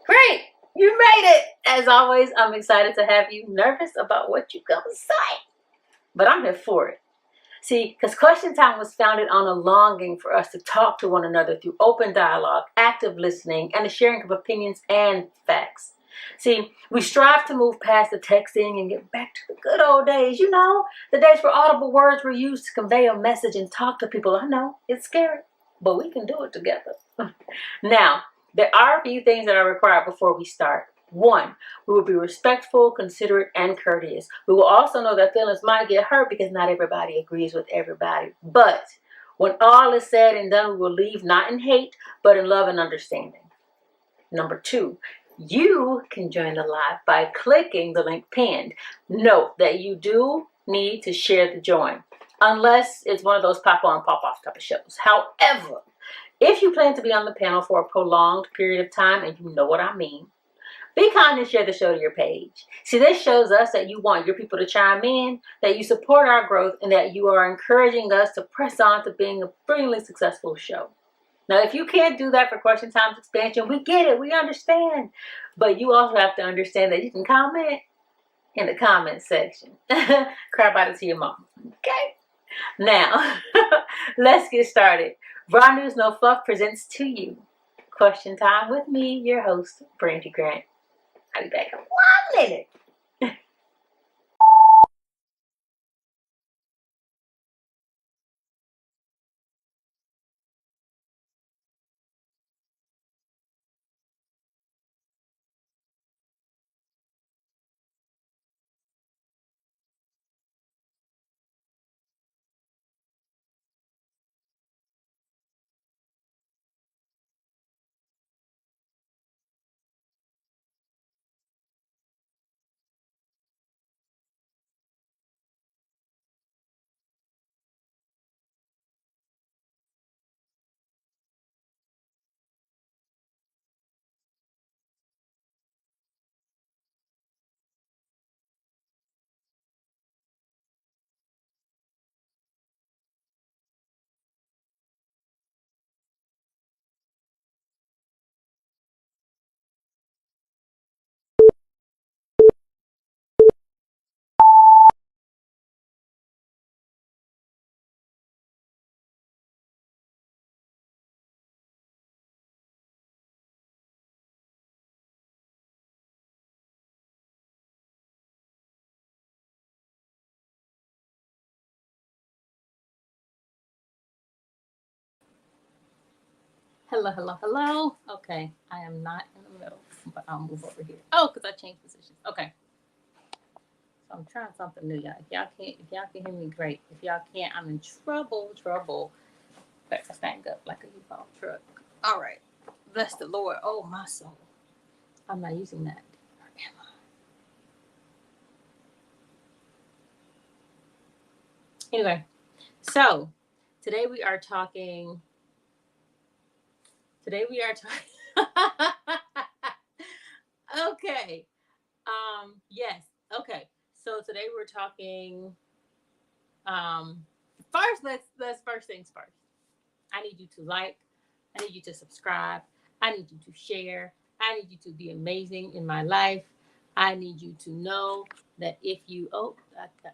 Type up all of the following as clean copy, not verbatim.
Great. You made it. As always, I'm excited to have you. Nervous about what you're going to say, but I'm here for it. See, because Question Time was founded on a longing for us to talk to one another through open dialogue, active listening, and the sharing of opinions and facts. See, we strive to move past the texting and get back to the good old days, the days where audible words were used to convey a message and talk to people. I know, it's scary, but we can do it together. Now, there are a few things that are required before we start. One, we will be respectful, considerate, and courteous. We will also know that feelings might get hurt because not everybody agrees with everybody. But when all is said and done, we will leave not in hate, but in love and understanding. Number two, you can join the live by clicking the link pinned. Note that you do need to share the join, unless it's one of those pop on, pop off type of shows. However, if you plan to be on the panel for a prolonged period of time, and you know what I mean, be kind and share the show to your page. See, this shows us that you want your people to chime in, that you support our growth, and that you are encouraging us to press on to being a brilliantly successful show. Now, if you can't do that for Question Time's expansion, we get it, we understand. But you also have to understand that you can comment in the comment section. Crap out it to your mom. Okay? Now, let's get started. Raw News No Fluff presents to you Question Time with me, your host, Brandy Grant. I'll be back in 1 minute. Hello, hello, hello. Okay, I am not in the middle, but I'll move over here. Oh, because I changed positions. Okay. So I'm trying something new, y'all. If y'all can hear me, great. If y'all can't, I'm in trouble. Better stand up like a U-Haul truck. All right. Bless the Lord. Oh, my soul. I'm not using that. Or am I? Anyway, so today we are talking. Okay. Yes. Okay. So today we're talking. First, let's first things first. I need you to like. I need you to subscribe. I need you to share. I need you to be amazing in my life. I need you to know that if you I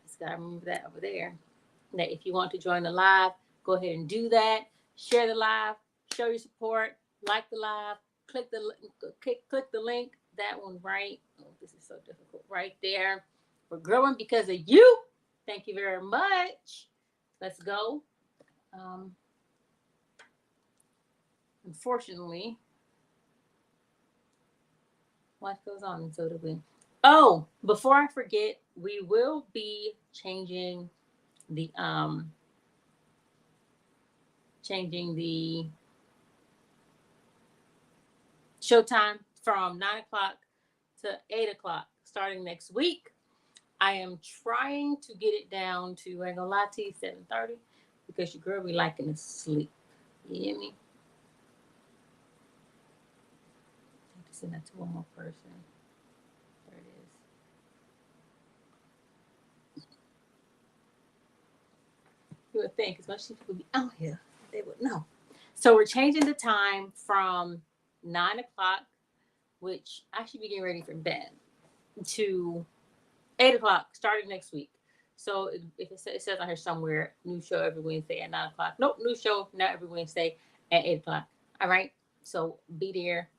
just gotta remember that over there. That if you want to join the live, go ahead and do that. Share the live. Show your support. Like the live. Click the link. That one right. Oh, this is so difficult. Right there. We're growing because of you. Thank you very much. Let's go. Unfortunately, life goes on, and so do we. Oh, before I forget, we will be changing the showtime from 9 o'clock to 8 o'clock starting next week. I am trying to get it down to, I ain't gonna lie to you, 7:30, because your girl be liking to sleep. You hear me? I have to send that to one more person. There it is. You would think, as much as people be out here, they would know. So we're changing the time from 9 o'clock, which I should be getting ready for bed, to 8 o'clock starting next week. So if it says on here somewhere, new show every Wednesday at 9 o'clock. Nope, new show now every Wednesday at 8 o'clock. All right. So be there,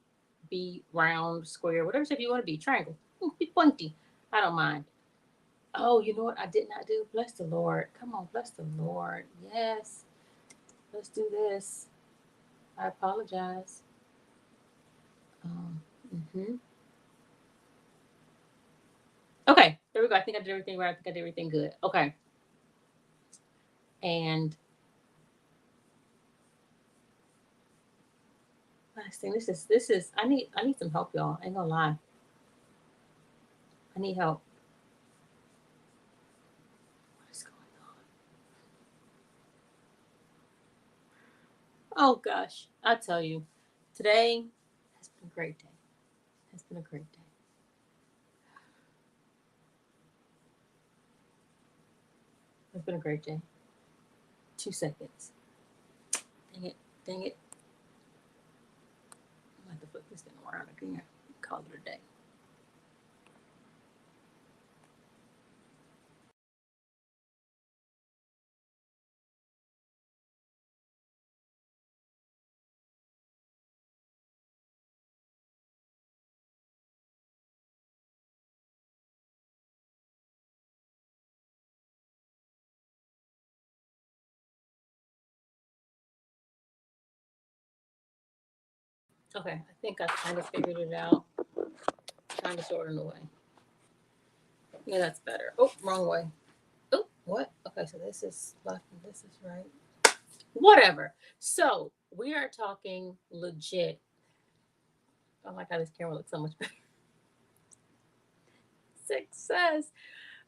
be round, square, whatever shape you want to be. Triangle, be pointy. I don't mind. Oh, you know what I did not do? Bless the Lord. Come on, bless the Lord. Yes. Let's do this. I apologize. Um, hmm Okay, there we go. I think I did everything right. I think I did everything good. Okay. And last thing, this is I need some help, y'all. I ain't gonna lie. I need help. What is going on? Oh gosh. I tell you, today has been a great day. Has been a great day. It's been a great day. 2 seconds. Dang it. Dang it. I'm gonna have to flip this thing around again. Call it a day. Okay, I think I kind of figured it out. Kind of sort of away. Yeah, that's better. Oh, wrong way. Oh, what? Okay, so this is left and this is right. Whatever. So we are talking legit. Oh my god, this camera looks so much better. Success.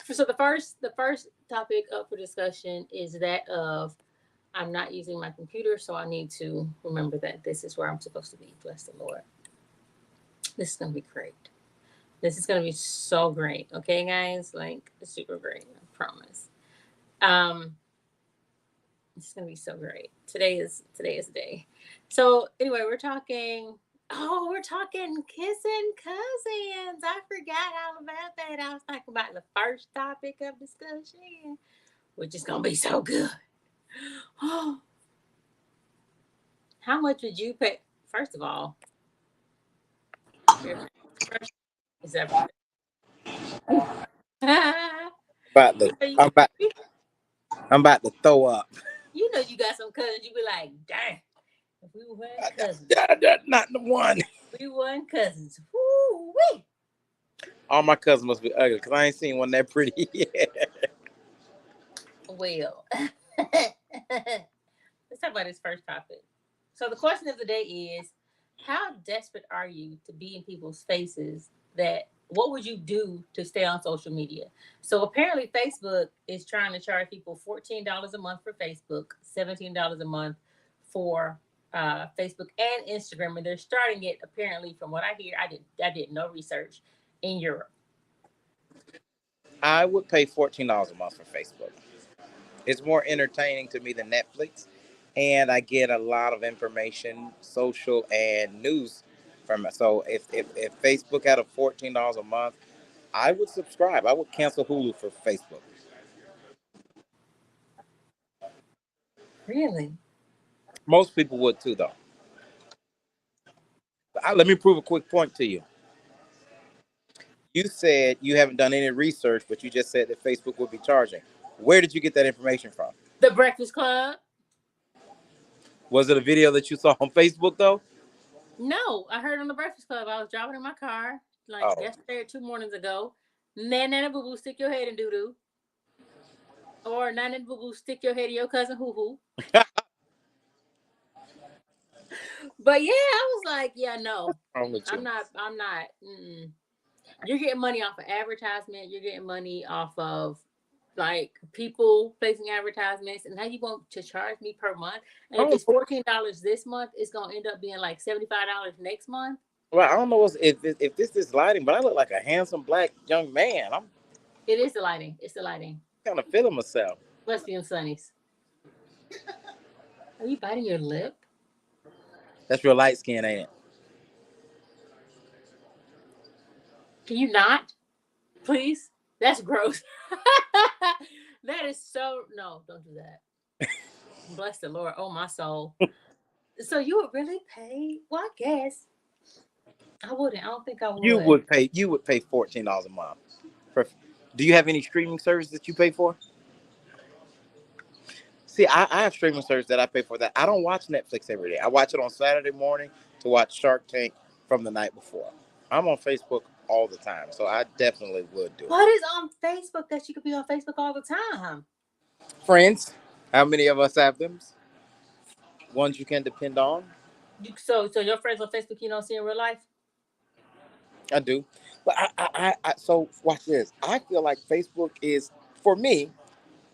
So the first topic up for discussion is that of I'm not using my computer, so I need to remember that this is where I'm supposed to be. Bless the Lord. This is gonna be great. This is gonna be so great. Okay, guys, like super great. I promise. Um, it's gonna be so great. Today is the day. So anyway, we're talking. Oh, we're talking kissing cousins. I forgot all about that. I was talking about the first topic of discussion, which is gonna be so good. Oh, how much would you pay? First of all, is everything. About you to, know, you, I'm about, I'm about to throw up. you know, you got some cousins. You be like, dang, if we were cousins, Not the one. we weren't cousins. Woo wee. All my cousins must be ugly because I ain't seen one that pretty yet. Well, let's talk about this first topic. So the question of the day is, how desperate are you to be in people's faces? That what would you do to stay on social media? So apparently, Facebook is trying to charge people $14 a month for Facebook, $17 a month for Facebook and Instagram, and they're starting it apparently, from what I hear. I did no research in Europe. I would pay $14 a month for Facebook. It's more entertaining to me than Netflix, and I get a lot of information, social and news from it. So if Facebook had a $14 a month, I would subscribe. I would cancel Hulu for Facebook. Really? Most people would too, though. Let me prove a quick point to you. You said you haven't done any research, but you just said that Facebook would be charging. Where did you get that information from? The Breakfast Club? Was it a video that you saw on Facebook, though? No, I heard on the Breakfast Club. I was driving in my car like Oh, yesterday or 2 mornings ago. Nana boo boo, stick your head in doo doo. Or Nana boo boo, stick your head in your cousin hoo hoo. But yeah, I was like, yeah, no, wrong with I'm you? not. I'm not. Mm-mm. You're getting money off of advertisement. You're getting money off of like people placing advertisements, and now you want to charge me per month. I And if don't it's know. $14 this month, it's gonna end up being like $75 next month. Well, I don't know if this is lighting, but I look like a handsome black young man. I'm It is the lighting. It's the lighting. kind of feeling myself. Must be in Sunny's. Are you biting your lip? That's real light skin, ain't it? Can you not? Please? That's gross. That is so no, don't do that. Bless the Lord. Oh my soul. So you would really pay? Well, I guess I wouldn't. I don't think I You would. would pay. You would pay $14 a month. For, do you have any streaming service that you pay for? See, I have streaming service that I pay for that. I don't watch Netflix every day. I watch it on Saturday morning to watch Shark Tank from the night before. I'm on Facebook all the time, so I definitely would do it. What is on Facebook that you could be on Facebook all the time? Friends, how many of us have them? Ones you can depend on. So your friends on Facebook you don't see in real life? I do, but so watch this. I feel like Facebook is for me.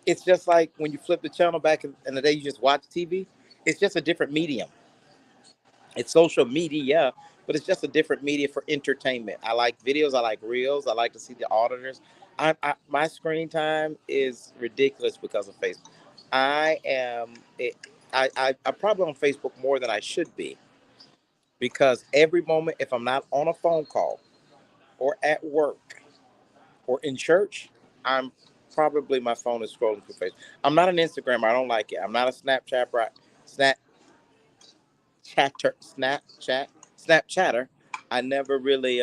It's just like when you flip the channel back in the day, you just watch TV. It's just a different medium. It's social media, but it's just a different media for entertainment. I like videos. I like reels. I like to see the auditors. My screen time is ridiculous because of Facebook. I am. I'm probably on Facebook more than I should be because every moment, if I'm not on a phone call or at work or in church, I'm probably my phone is scrolling through Facebook. I'm not an Instagrammer. I don't like it. I'm not a Snap Snapchatter. I never really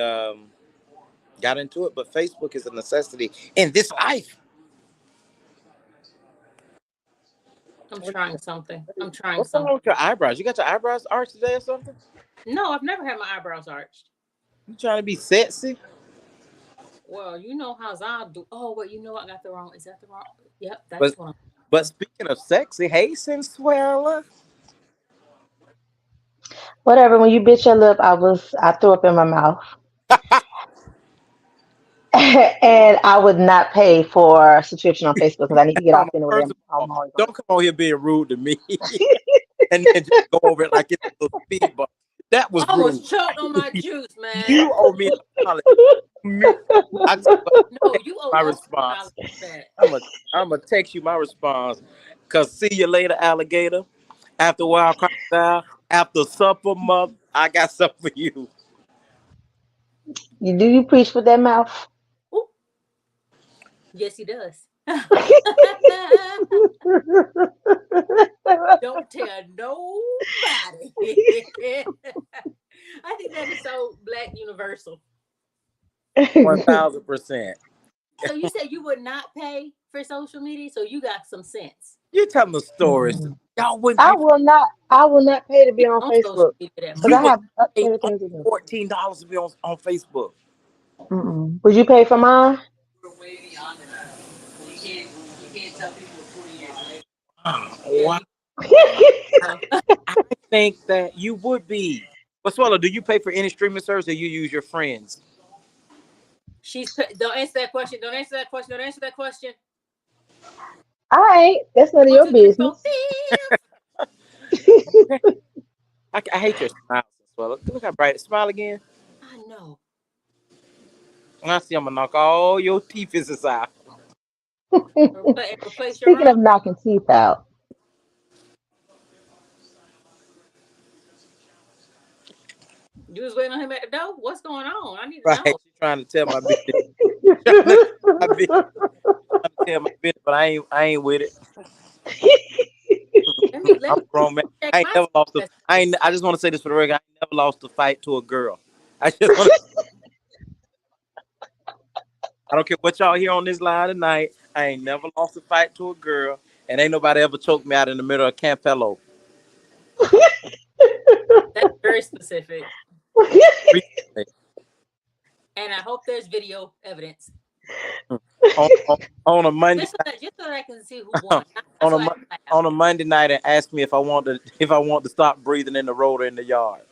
got into it, but Facebook is a necessity in this life. I'm trying something. I'm trying What's wrong something. with your eyebrows? You got your eyebrows arched today or something? No, I've never had my eyebrows arched. You trying to be sexy? Well, you know how I do. Oh, wait, you know I got the wrong. Is that the wrong? Yep, But that's what I'm. but speaking of sexy, hey Sensuela. Whatever. When you bit your lip, I threw up in my mouth, and I would not pay for a subscription on Facebook because I need to get Hold off on, anyway. first of I'm all, always on. don't come on here being rude to me and then just go over it like it's a little speed bump. That I was rude. almost choked on my juice, man. You owe me an apology. I tell you what, No, text you you owe my us an apology response. for that. I'm gonna text you my response. Cause see you later, alligator. After a while, crocodile. After supper, mother, I got something for you. You preach with that mouth? Ooh, yes, he does. Don't tell nobody. I think that is so black universal. 1000%. So you said you would not pay for social media, so you got some sense. You tell me stories. Mm-mm. Y'all wouldn't. I will not. I will not pay to be You on on social Facebook media that because You I much. would have pay other only things to do. $14 to be on Facebook. Mm-mm. Would you pay for mine? Yeah, Wow. yeah, you know. I think that you would be. But Swallow, do you pay for any streaming service or you use your friends? Don't answer that question. Don't answer that question. Don't answer that question. All right, that's none of One, your two, three, four. business. Thief. I hate your smile, Swallow. Look how bright. Smile again. I know. And I see I'm gonna knock all your teeth out. Replace your Speaking own. of knocking teeth out, You was waiting on him at the door. What's going on? I need to Right? know. She trying to tell my business. Trying to tell my business. Trying to tell my business, but I ain't with it. Let I'm me a grown man. check I ain't my never lost a. text I ain't. messages. I just want to say this for the record. I ain't never lost a fight to a girl. I just want. I don't care what y'all hear on this line tonight. I ain't never lost a fight to a girl, and ain't nobody ever choked me out in the middle of Campello. That's very specific. Recently. And I hope there's video evidence. on, on, on a Monday Just so that I can see who won. Not on so a I Mon- can laugh. on a Monday night and asked me if I want to stop breathing in the road or in the yard.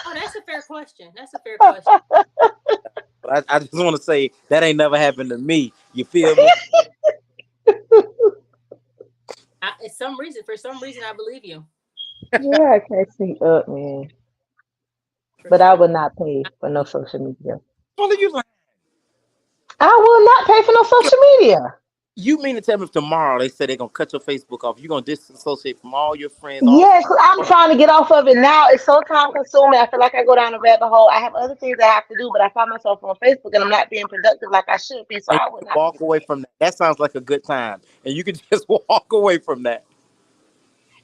Oh, that's a fair question. That's a fair question. But I just want to say that ain't never happened to me. You feel me? For some reason, I believe you. yeah, I can't speak up, man. For But I some, would not pay I for no believe social media. What are you like? I will not pay for no social media. You mean to tell me if tomorrow they say they're gonna cut your Facebook off, you're gonna disassociate from all your friends, all the Yes, 'cause I'm trying to get off of it now. It's so time consuming. I feel like I go down a rabbit hole. I have other things I have to do, but I find myself on Facebook and I'm not being productive like I should be. So and I you would can not be walk away doing from that. That sounds like a good time. And you can just walk away from that.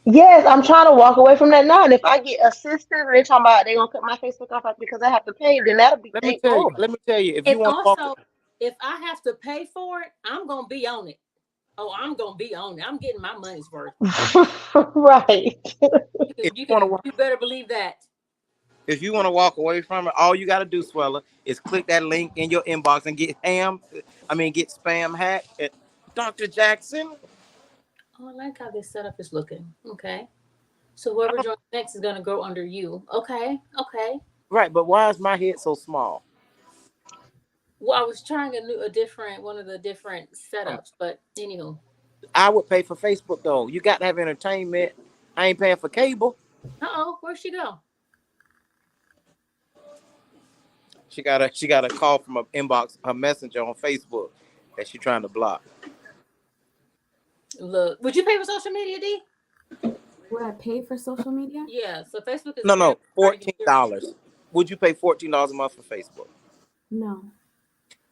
it. Yes, I'm trying to walk away from that now. And if I get assistance and they talking about they gonna cut my Facebook off because I have to pay, then that'll be thank boom. Let me tell you, if And you want to walk, also, if I have to pay for it, I'm gonna be on it. Oh, I'm gonna be on it. I'm getting my money's worth. Right. if You you want can to you better believe that. if you want to walk away from it, all you got to do, Swella, is click that link in your inbox and get spam hacked at Dr. Jackson. Oh, I like how this setup is looking. Okay. So whoever joins next is gonna go under you. Okay. Okay. Right, but why is my head so small? Well, I was trying a different one of the different Um, setups, but anywho. I would pay for Facebook though. You got to have entertainment. I ain't paying for cable. Uh-oh, where'd she go? She got a call from her inbox, her messenger on Facebook that she trying to block. Look, would you pay for social media, D? Would I pay for social media? Yeah, so Facebook is No, really no, starting to get serious. $14. Would you pay $14 a month for Facebook? No.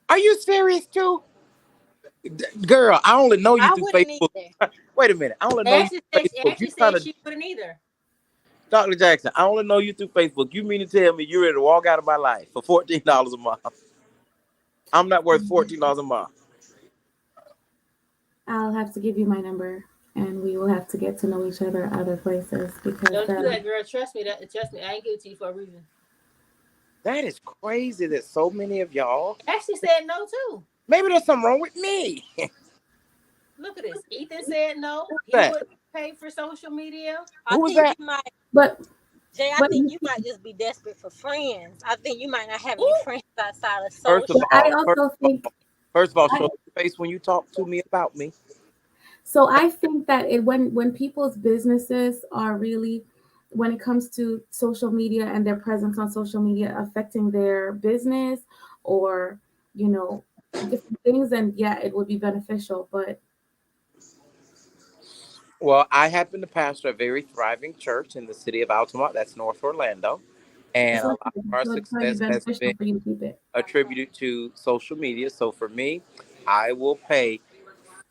Are you serious too? Girl, I only know you I through wouldn't Facebook. either. Wait a minute. I only know you Ashley through said, Facebook. You Ashley trying said to she wouldn't either. Dr. Jackson, I only know you through Facebook. You mean to tell me you're ready to walk out of my life for $14 a month? I'm not worth $14 a month. I'll have to give you my number and we will have to get to know each other other places because Don't do that, girl. Trust me. Trust me. I ain't give it to you for a reason. That is crazy that so many of y'all. Ashley said no too. Maybe there's something wrong with me. Look at this. Ethan said no. Who's He that? wouldn't pay for social media. I Who was think that? you might, but Jay. I but think you might just be desperate for friends. I think you might not have any Ooh. friends outside of First of but social. I all, also think show I, your face when you talk to me about me. so I think that when people's businesses are really when it comes to social media and their presence on social media affecting their business or you know different things, and yeah, it would be beneficial. But Well, I happen to pastor a very thriving church in the city of Altamont. That's North Orlando. And a so, lot of our so it'd probably be success has beneficial been for you to keep it. attributed to social media. So for me, I will pay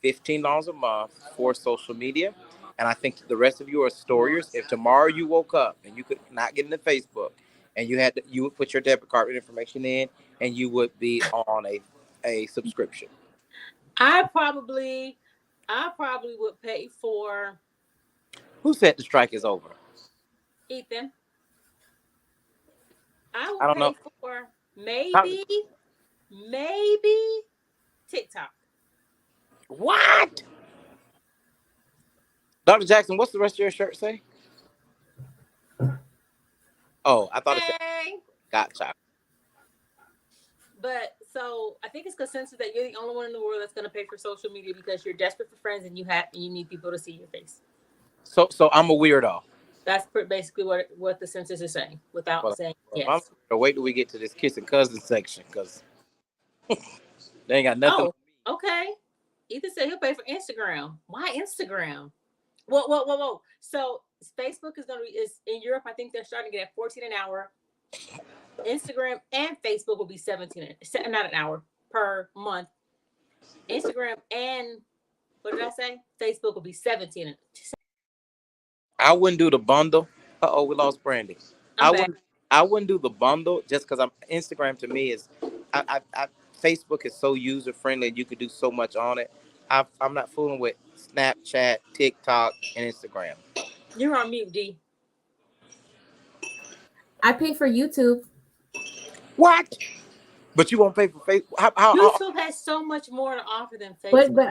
$15 a month for social media. And I think the rest of you are storiers. If tomorrow you woke up and you could not get into Facebook and you would put your debit card information in and you would be on a subscription. I probably, I probably would pay for Who said the strike is over? Ethan. I I would don't know. pay for How, maybe TikTok. what? Dr. Jackson, what's the rest of your shirt say? Oh, I thought it said Hey. gotcha. But so I think it's consensus that you're the only one in the world that's going to pay for social media because you're desperate for friends and you need people to see your face. So I'm a weirdo. That's basically what the census is saying without Well, saying if I'm yes. wait till we get to this kissing cousin section because they ain't got nothing. Oh, okay. Ethan said he'll pay for Instagram. Why Instagram? Whoa. So Facebook is in Europe. I think they're starting to get at 14 an hour. Instagram and Facebook will be 17, not an hour per month. Instagram and what did I say? Facebook will be 17. I wouldn't do the bundle. Uh-oh, we lost Brandy. I'm I back. wouldn't. I wouldn't do the bundle just because I'm Instagram to me is, Facebook is so user friendly and you could do so much on it. I'm not fooling with Snapchat, TikTok, and Instagram. You're on mute, D. I pay for YouTube. What? But you won't pay for Facebook? YouTube has so much more to offer than But Facebook. but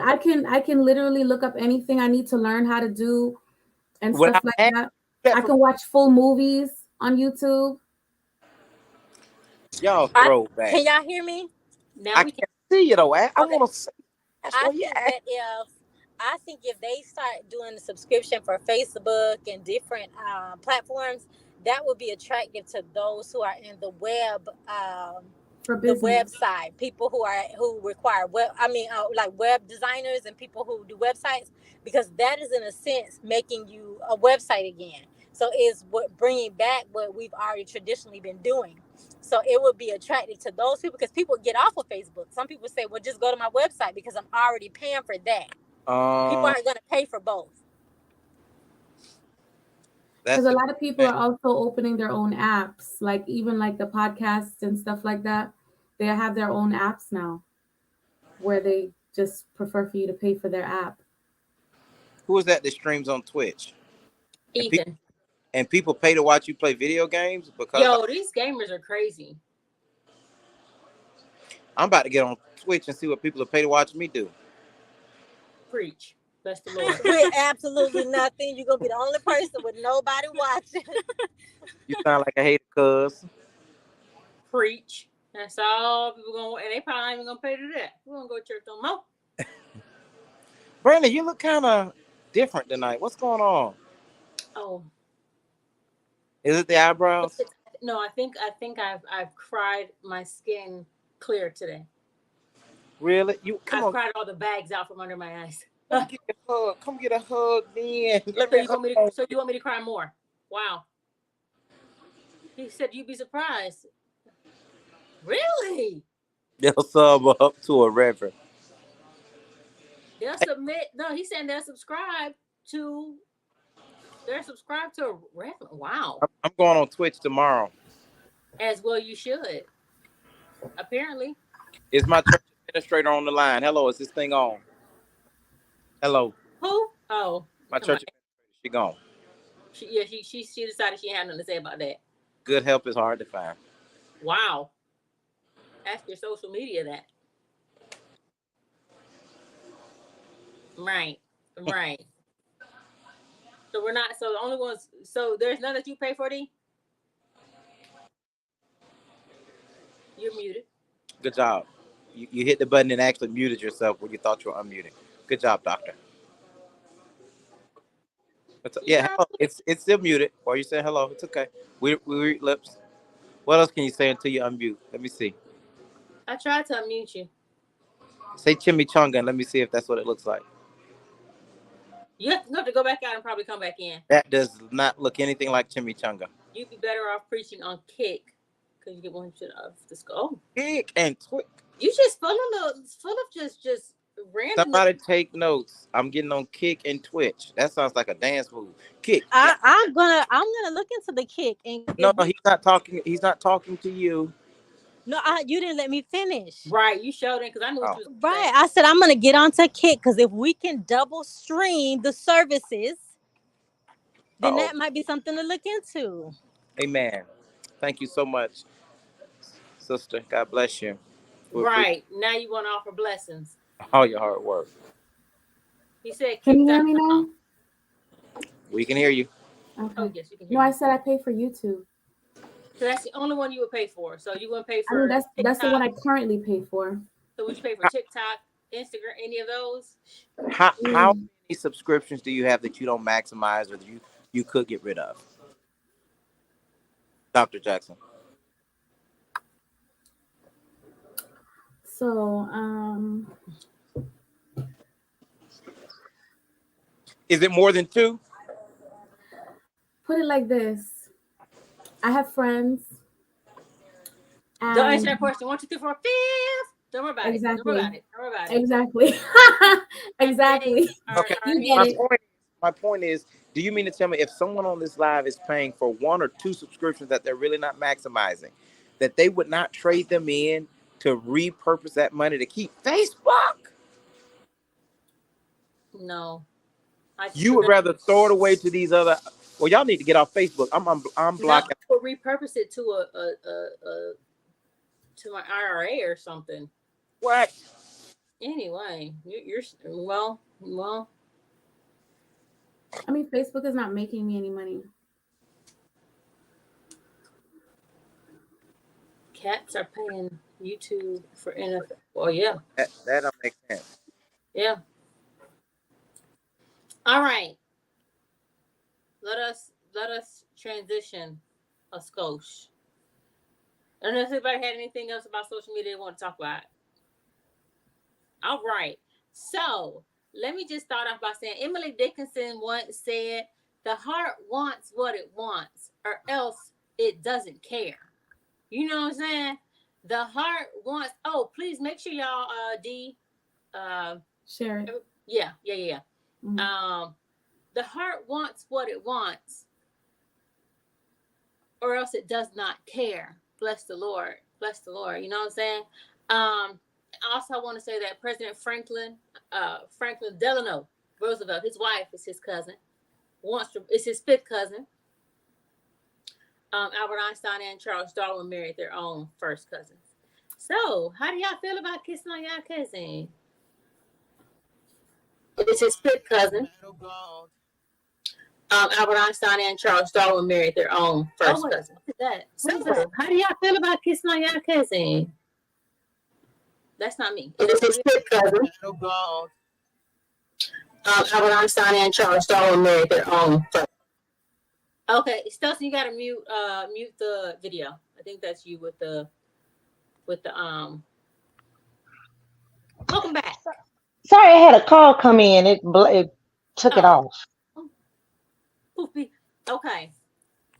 I can literally look up anything I need to learn how to do and stuff Without like ads, that. that I for can watch full movies on YouTube. y'all I, throw back. can y'all hear me? Now I we can. can't see you though. I Okay. want to see. That's I where you think at. that if they start doing the subscription for Facebook and different platforms, that would be attractive to those who are in the web For the business. website, people who require like web designers and people who do websites, because that is in a sense making you a website again. So it's what bringing back what we've already traditionally been doing. So it would be attractive to those people, because people get off of Facebook. Some people say, well, just go to my website because I'm already paying for that. People aren't going to pay for both. Because That's a a lot of people are also opening their own apps, like even like the podcasts and stuff like that. They have their own apps now where they just prefer for you to pay for their app. who is that streams on Twitch? And people Ethan. and people pay to watch you play video games because Yo, these gamers are crazy. I'm about to get on Twitch and see what people will pay to watch me do. Preach. Bless the Lord. With absolutely nothing. You're going to be the only person with nobody watching. You sound like a hater, cuz. Preach. That's all people gonna, and they probably not even gonna pay to that. We're gonna go to church no more. Brandon, you look kind of different tonight. What's going on? Oh, Is it the eyebrows? no, I think I've cried my skin clear today. Really? You come I've on. cried all the bags out from under my eyes. Come get a hug. Come get a hug, then. Let So me you hug. want me to cry more? Wow. He said you'd be surprised. Really? They'll sub up to a reverend. They'll submit. No, he's saying they'll subscribe to. They're subscribed to a reference. Wow. I'm going on Twitch tomorrow. As well, you should. Apparently. Is my church administrator on the line? Hello, is this thing on? Hello. Who? Oh, My church administrator, she gone. She decided she had nothing to say about that. Good help is hard to find. Wow. Ask your social media that. Right. So we're not. So the only ones. So there's none that you pay for, D. You're muted. Good job. You hit the button and actually muted yourself when you thought you were unmuted. Good job, doctor. Yeah, hello. It's still muted. Or you say hello. It's okay. We read lips. What else can you say until you unmute? Let me see. I tried to unmute you. Say chimichanga and let me see if that's what it looks like. You have to go back out and probably come back in. That does not look anything like chimichanga. You'd be better off preaching on kick, because you get one shit off the skull. Kick and twitch. You just full of just random. Somebody take notes. I'm getting on kick and twitch. That sounds like a dance move. Kick. I'm gonna look into the kick. And no, he's not talking. He's not talking to you. No, you didn't let me finish. Right, you showed it because I knew what you was right. saying. I said I'm gonna get onto Kick, because if we can double stream the services, then that might be something to look into. Amen. Thank you so much, sister. God bless you. Right. Now you want to offer blessings. All your hard work. He said, Can you hear me now? We can hear you. Okay. Oh, yes, you can hear No, me. I said I pay for YouTube. So that's the only one you would pay for. So you wouldn't pay for. I mean, that's the one I currently pay for. So would you pay for TikTok, Instagram, any of those? How many subscriptions do you have that you don't maximize or that you could get rid of? Dr. Jackson. So, is it more than 2? Put it like this. I have friends. Don't answer that question. 1, 2, 3, 4, 5. Don't worry about it. Don't worry about it. Don't worry about it. Exactly. Exactly. Okay. You get it. My point is, do you mean to tell me if someone on this live is paying for 1 or 2 subscriptions that they're really not maximizing, that they would not trade them in to repurpose that money to keep Facebook? No. You would rather throw it away to these other. Well, y'all need to get off Facebook. I'm blocking. No, repurpose it to to my IRA or something. What? Anyway, you're well. I mean, Facebook is not making me any money. Cats are paying YouTube for NFL. Well, yeah. That don't make sense. Yeah. All right. Let us transition a skosh. Unless anybody had anything else about social media they want to talk about. All right. So let me just start off by saying Emily Dickinson once said, "The heart wants what it wants, or else it doesn't care." You know what I'm saying? The heart wants. Oh, please make sure y'all Share it. yeah. Mhm. The heart wants what it wants, or else it does not care. Bless the Lord. Bless the Lord. You know what I'm saying? Also, I want to say that President Franklin Delano Roosevelt, his wife is his cousin. It's his fifth cousin. Albert Einstein and Charles Darwin married their own first cousins. So, how do y'all feel about kissing on y'all cousin? It's his fifth cousin. Albert Einstein and Charles Darwin married their own first cousin. What is that? So, how do y'all feel about kissing on y'all cousin? That's not me. It's his fifth cousin. Albert Einstein and Charles Darwin married their own first. Okay, Stelson, you gotta mute the video. I think that's you with the Welcome back. Sorry, I had a call come in. It took it off. Poofy. Okay.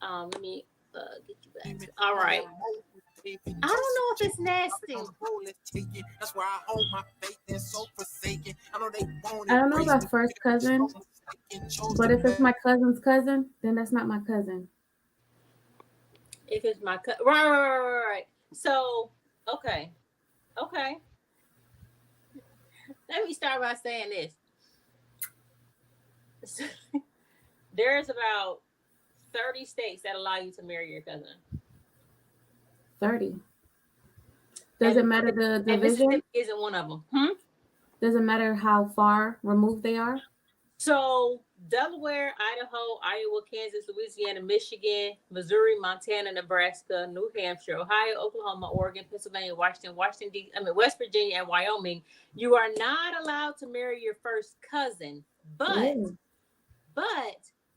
Let me get you back. All right. I don't know if it's nasty. I don't know about first cousin, but if it's my cousin's cousin, then that's not my cousin. If it's my cousin, right. So, okay. Let me start by saying this. There's about 30 states that allow you to marry your cousin. 30. Does it matter the division? Mississippi isn't one of them. Does it matter how far removed they are? So Delaware, Idaho, Iowa, Kansas, Louisiana, Michigan, Missouri, Montana, Nebraska, New Hampshire, Ohio, Oklahoma, Oregon, Pennsylvania, West Virginia, and Wyoming, you are not allowed to marry your first cousin, but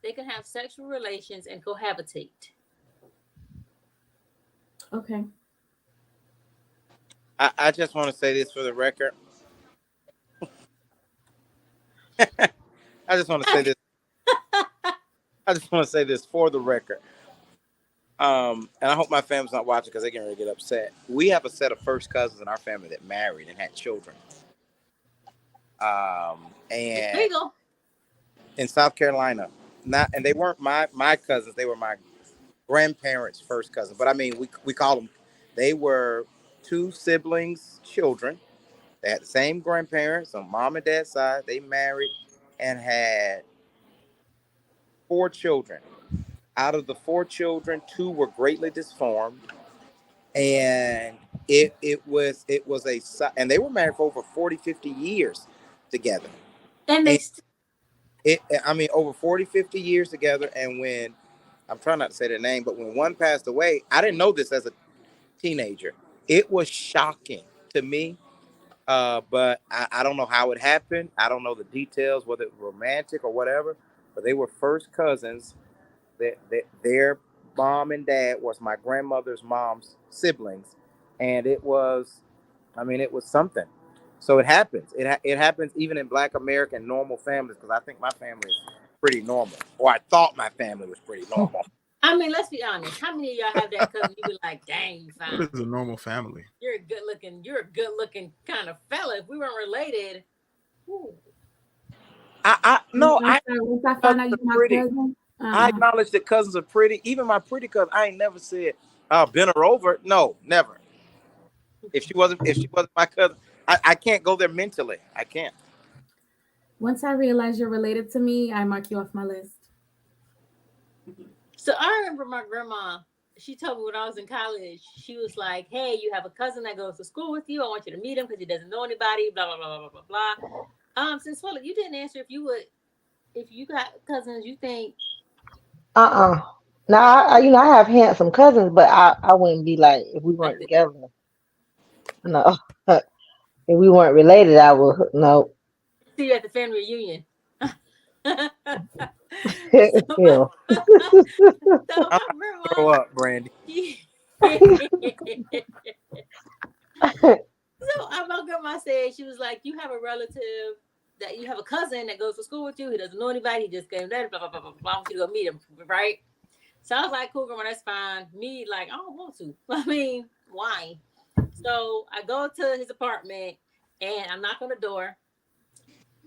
they can have sexual relations and cohabitate. Okay. I just want to say this for the record. I just want to say this. I just want to say this for the record. And I hope my family's not watching because they're going to get upset. We have a set of first cousins in our family that married and had children. And legal in South Carolina, and they weren't my cousins. They were my grandparents' first cousins. But I mean, we call them. They were two siblings, children. They had the same grandparents on mom and dad's side. They married and had 4 children. Out of the 4 children, 2 were greatly disformed, and it was and they were married for over 40, 50 years together. And over 40, 50 years together. And when I'm trying not to say their name, but when one passed away, I didn't know this as a teenager. It was shocking to me. But I don't know how it happened. I don't know the details, whether it was romantic or whatever. But they were first cousins. Their mom and dad was my grandmother's mom's siblings, and it was something. So it happens. It happens even in Black American normal families, because I think my family is pretty normal, or I thought my family was pretty normal. I mean, let's be honest. How many of y'all have that cousin you be like, dang, you fine? What is a normal family? You're a good looking kind of fella. If we weren't related, no, I found out you my cousin. I acknowledge that cousins are pretty. Even my pretty cousin, I ain't never said, bend her over. No, never. If she wasn't my cousin, I can't go there mentally. I can't. Once I realize you're related to me, I mark you off my list. So I remember my grandma, she told me when I was in college, she was like, hey, you have a cousin that goes to school with you. I want you to meet him because he doesn't know anybody, blah, blah, blah, blah, blah, blah. Since you didn't answer if you got cousins, you think. Now, I have handsome cousins, but I wouldn't be like, if we weren't together. No. If we weren't related, I would, no. See you at the family reunion. Grow up, Brandy. So my grandma said, she was like, you have a relative that you have a cousin that goes to school with you. He doesn't know anybody. He just came there, blah, blah, blah, blah, blah. I want you to go meet him, right? So I was like, cool, grandma, that's fine. Me, like, I don't want to. I mean, why? So I go to his apartment and I knock on the door.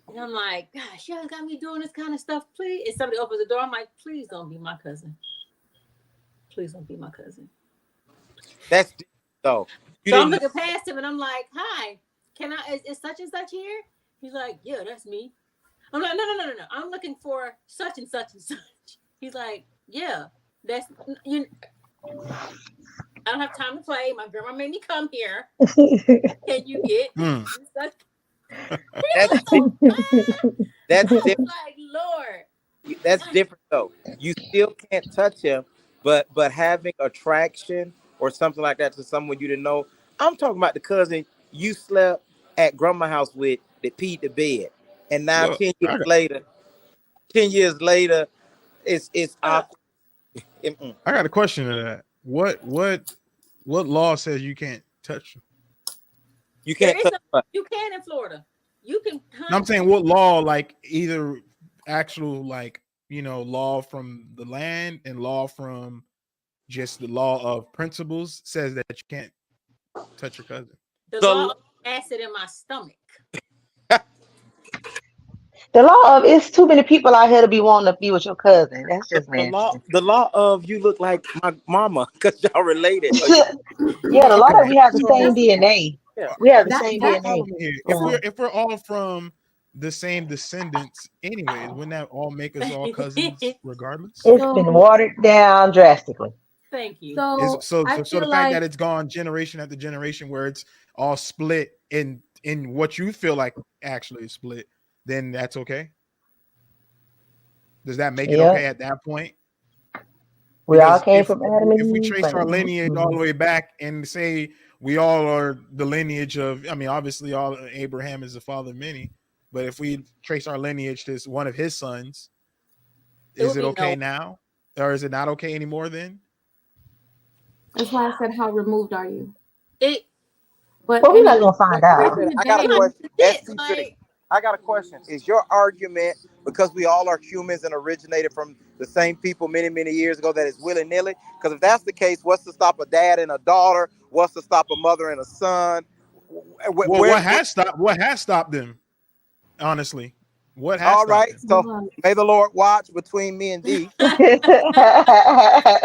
And I'm like, gosh, y'all got me doing this kind of stuff, please. And somebody opens the door. I'm like, please don't be my cousin. Please don't be my cousin. That's different, though. You So I'm didn't know. looking past him and I'm like, hi, can I, is such and such here? He's like, yeah, that's me. I'm like, no. I'm looking for such and such and such. He's like, yeah, that's you. I don't have time to play. My grandma made me come here. Can you get such? That's that's I was different. like, Lord, That's different though. You still can't touch him, but having attraction or something like that to someone you didn't know. I'm talking about the cousin you slept at grandma's house with that peed the bed, and now Well, 10 years later, 10 years later, it's awkward. Mm-mm. I got a question to that. What law says you can't touch them? You there can't is touch. you can in Florida. You can. I'm saying what law, like either actual like law from the land and law from just the law of principles says that you can't touch your cousin. The The law of acid in my stomach. The law of it's too many people out here to be wanting to be with your cousin. That's just law nasty. the law of you look like my mama because y'all related. Or Yeah, the law Okay, that we have the so same That's DNA. yeah. We have the That same the that DNA. problem here, Yeah. if we're all from the same descendants, anyways, wouldn't that all make us all cousins regardless? It's been so watered down drastically. Thank you. Is so so I so the feel fact that like it's gone generation after generation where it's all split in what you feel like actually is split, then that's okay. Does that make it Yep. okay at that point? We all Because came from Adam if we and Eve. trace But, our lineage all the way back and say we all are the lineage of, I mean, obviously all Abraham is the father of many, but if we trace our lineage to one of his sons, It is would it be okay no. now, or is it not okay anymore? Then that's why I said how removed are you? It. But we're not anyway, gonna find Wait a out. end of minute. the I got a day, question. It, SC3. like, I got a question. Is your argument because we all are humans and originated from the same people many, many years ago that it's willy nilly? Because if that's the case, what's to stop a dad and a daughter? What's to stop a mother and a son? well, Where, where, what has stopped them? Honestly, what has all stopped right. them? So look, may the Lord watch between me and thee while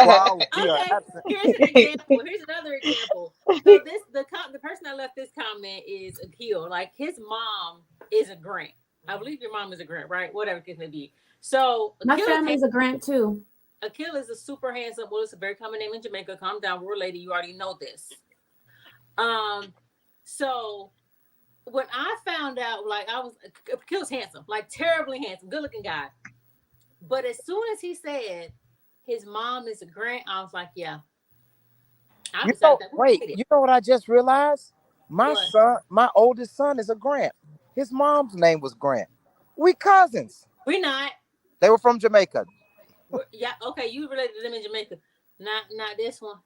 I will be okay, absent. here's an example. Here's another example. So the person that left this comment is Akil. Like his mom is a Grant. I believe your mom is a Grant, right? Whatever it may be. So my family's a grant too. Akil is a super handsome. Well, it's a very common name in Jamaica. Calm down, we're lady. You already know this. So when I found out, like I was Akil's handsome, like terribly handsome, good looking guy. But as soon as he said his mom is a Grant, I was like, yeah, I You decided know, that we wait, dated. you know what I just realized? My What? son, my oldest son is a Grant. His mom's name was Grant. We cousins. We're not. They were from Jamaica. Yeah, okay. You related to them in Jamaica. Not this one.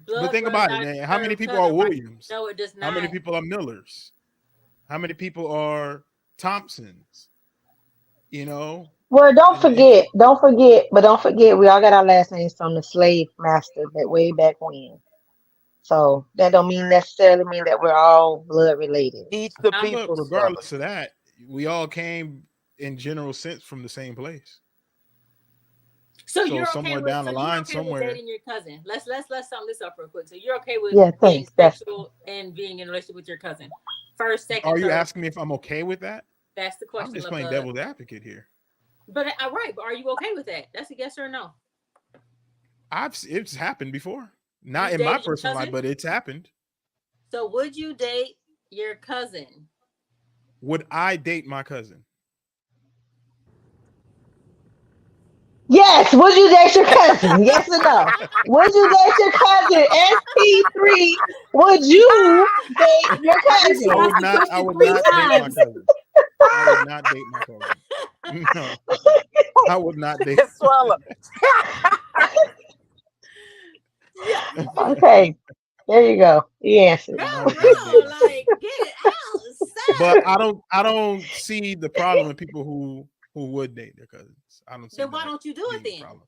But Blood think runs about it, out of man. How many her people are cousin, right? Williams? No, it does How many not. people are Millers? How many people are Thompsons? You know, Well, and don't forget, we all got our last names from the slave master that way back when. So that don't mean necessarily mean that we're all blood related. Teach the I'm, but people stuff. regardless of that, we all came in general sense from the same place. so So you're okay somewhere with down the line, somewhere, dating your cousin. Let's sum this up real quick. So you're okay with Yeah, being thanks. That's sexual and being in a relationship with your cousin. First, second, are you third. asking me if I'm okay with that? That's the I'm question, just love playing bug. devil's advocate here. But right, but are you okay with that? That's a yes or a no. It's happened before, not You in my dated your personal life, cousin. but it's happened. So would you date your cousin? Would I date my cousin? yes. Would you date your cousin? Yes or no? Would you date your cousin? SP3. Would you date your You should I cousin? ask would the not. I question would three not date my times. cousin. I would not date my cousin. No, I would not date. Swallow. Okay, there you go. He answered. Real, No, I real, didn't. like get it out, But sir. I don't see the problem in people who would date their cousins. I don't see Then why that don't you do it being a then? problem.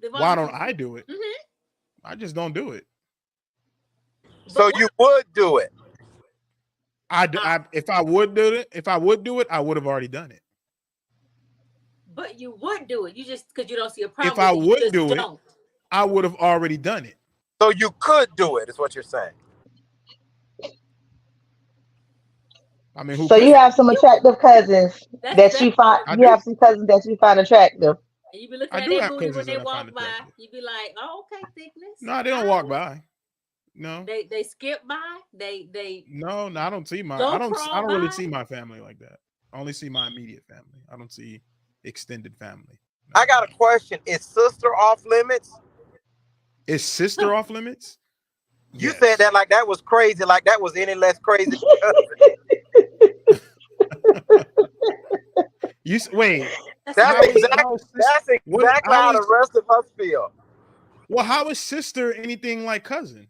Then why Why don't don't you? I do it? Mm-hmm. I just don't do it. But So what? you would do it. If I would do it, I would have already done it. But you would do it. You just because you don't see a If problem I with it, you would just do it, don't. I would have already done it. So you could do it, is what you're saying. I mean, who So you couldn't? have some You attractive cousins that that's you find. I You do. have some cousins that you find attractive. and you be looking I at do their have booty when cousins they that I find walk by. attractive. You be like, oh, okay, thickness. No, they don't All walk right. by. No, They skip by. They no, I don't see my. go I crawl don't really by. see my family like that. I only see my immediate family. I don't see extended family. I No, got a question. Is sister off limits? is sister off limits? You said Yes. that like that was crazy, like that was any less crazy. Wait. That's a That's How great is exactly how is this? that's What? exactly How how is the rest of us feel. well? How is sister anything like cousin?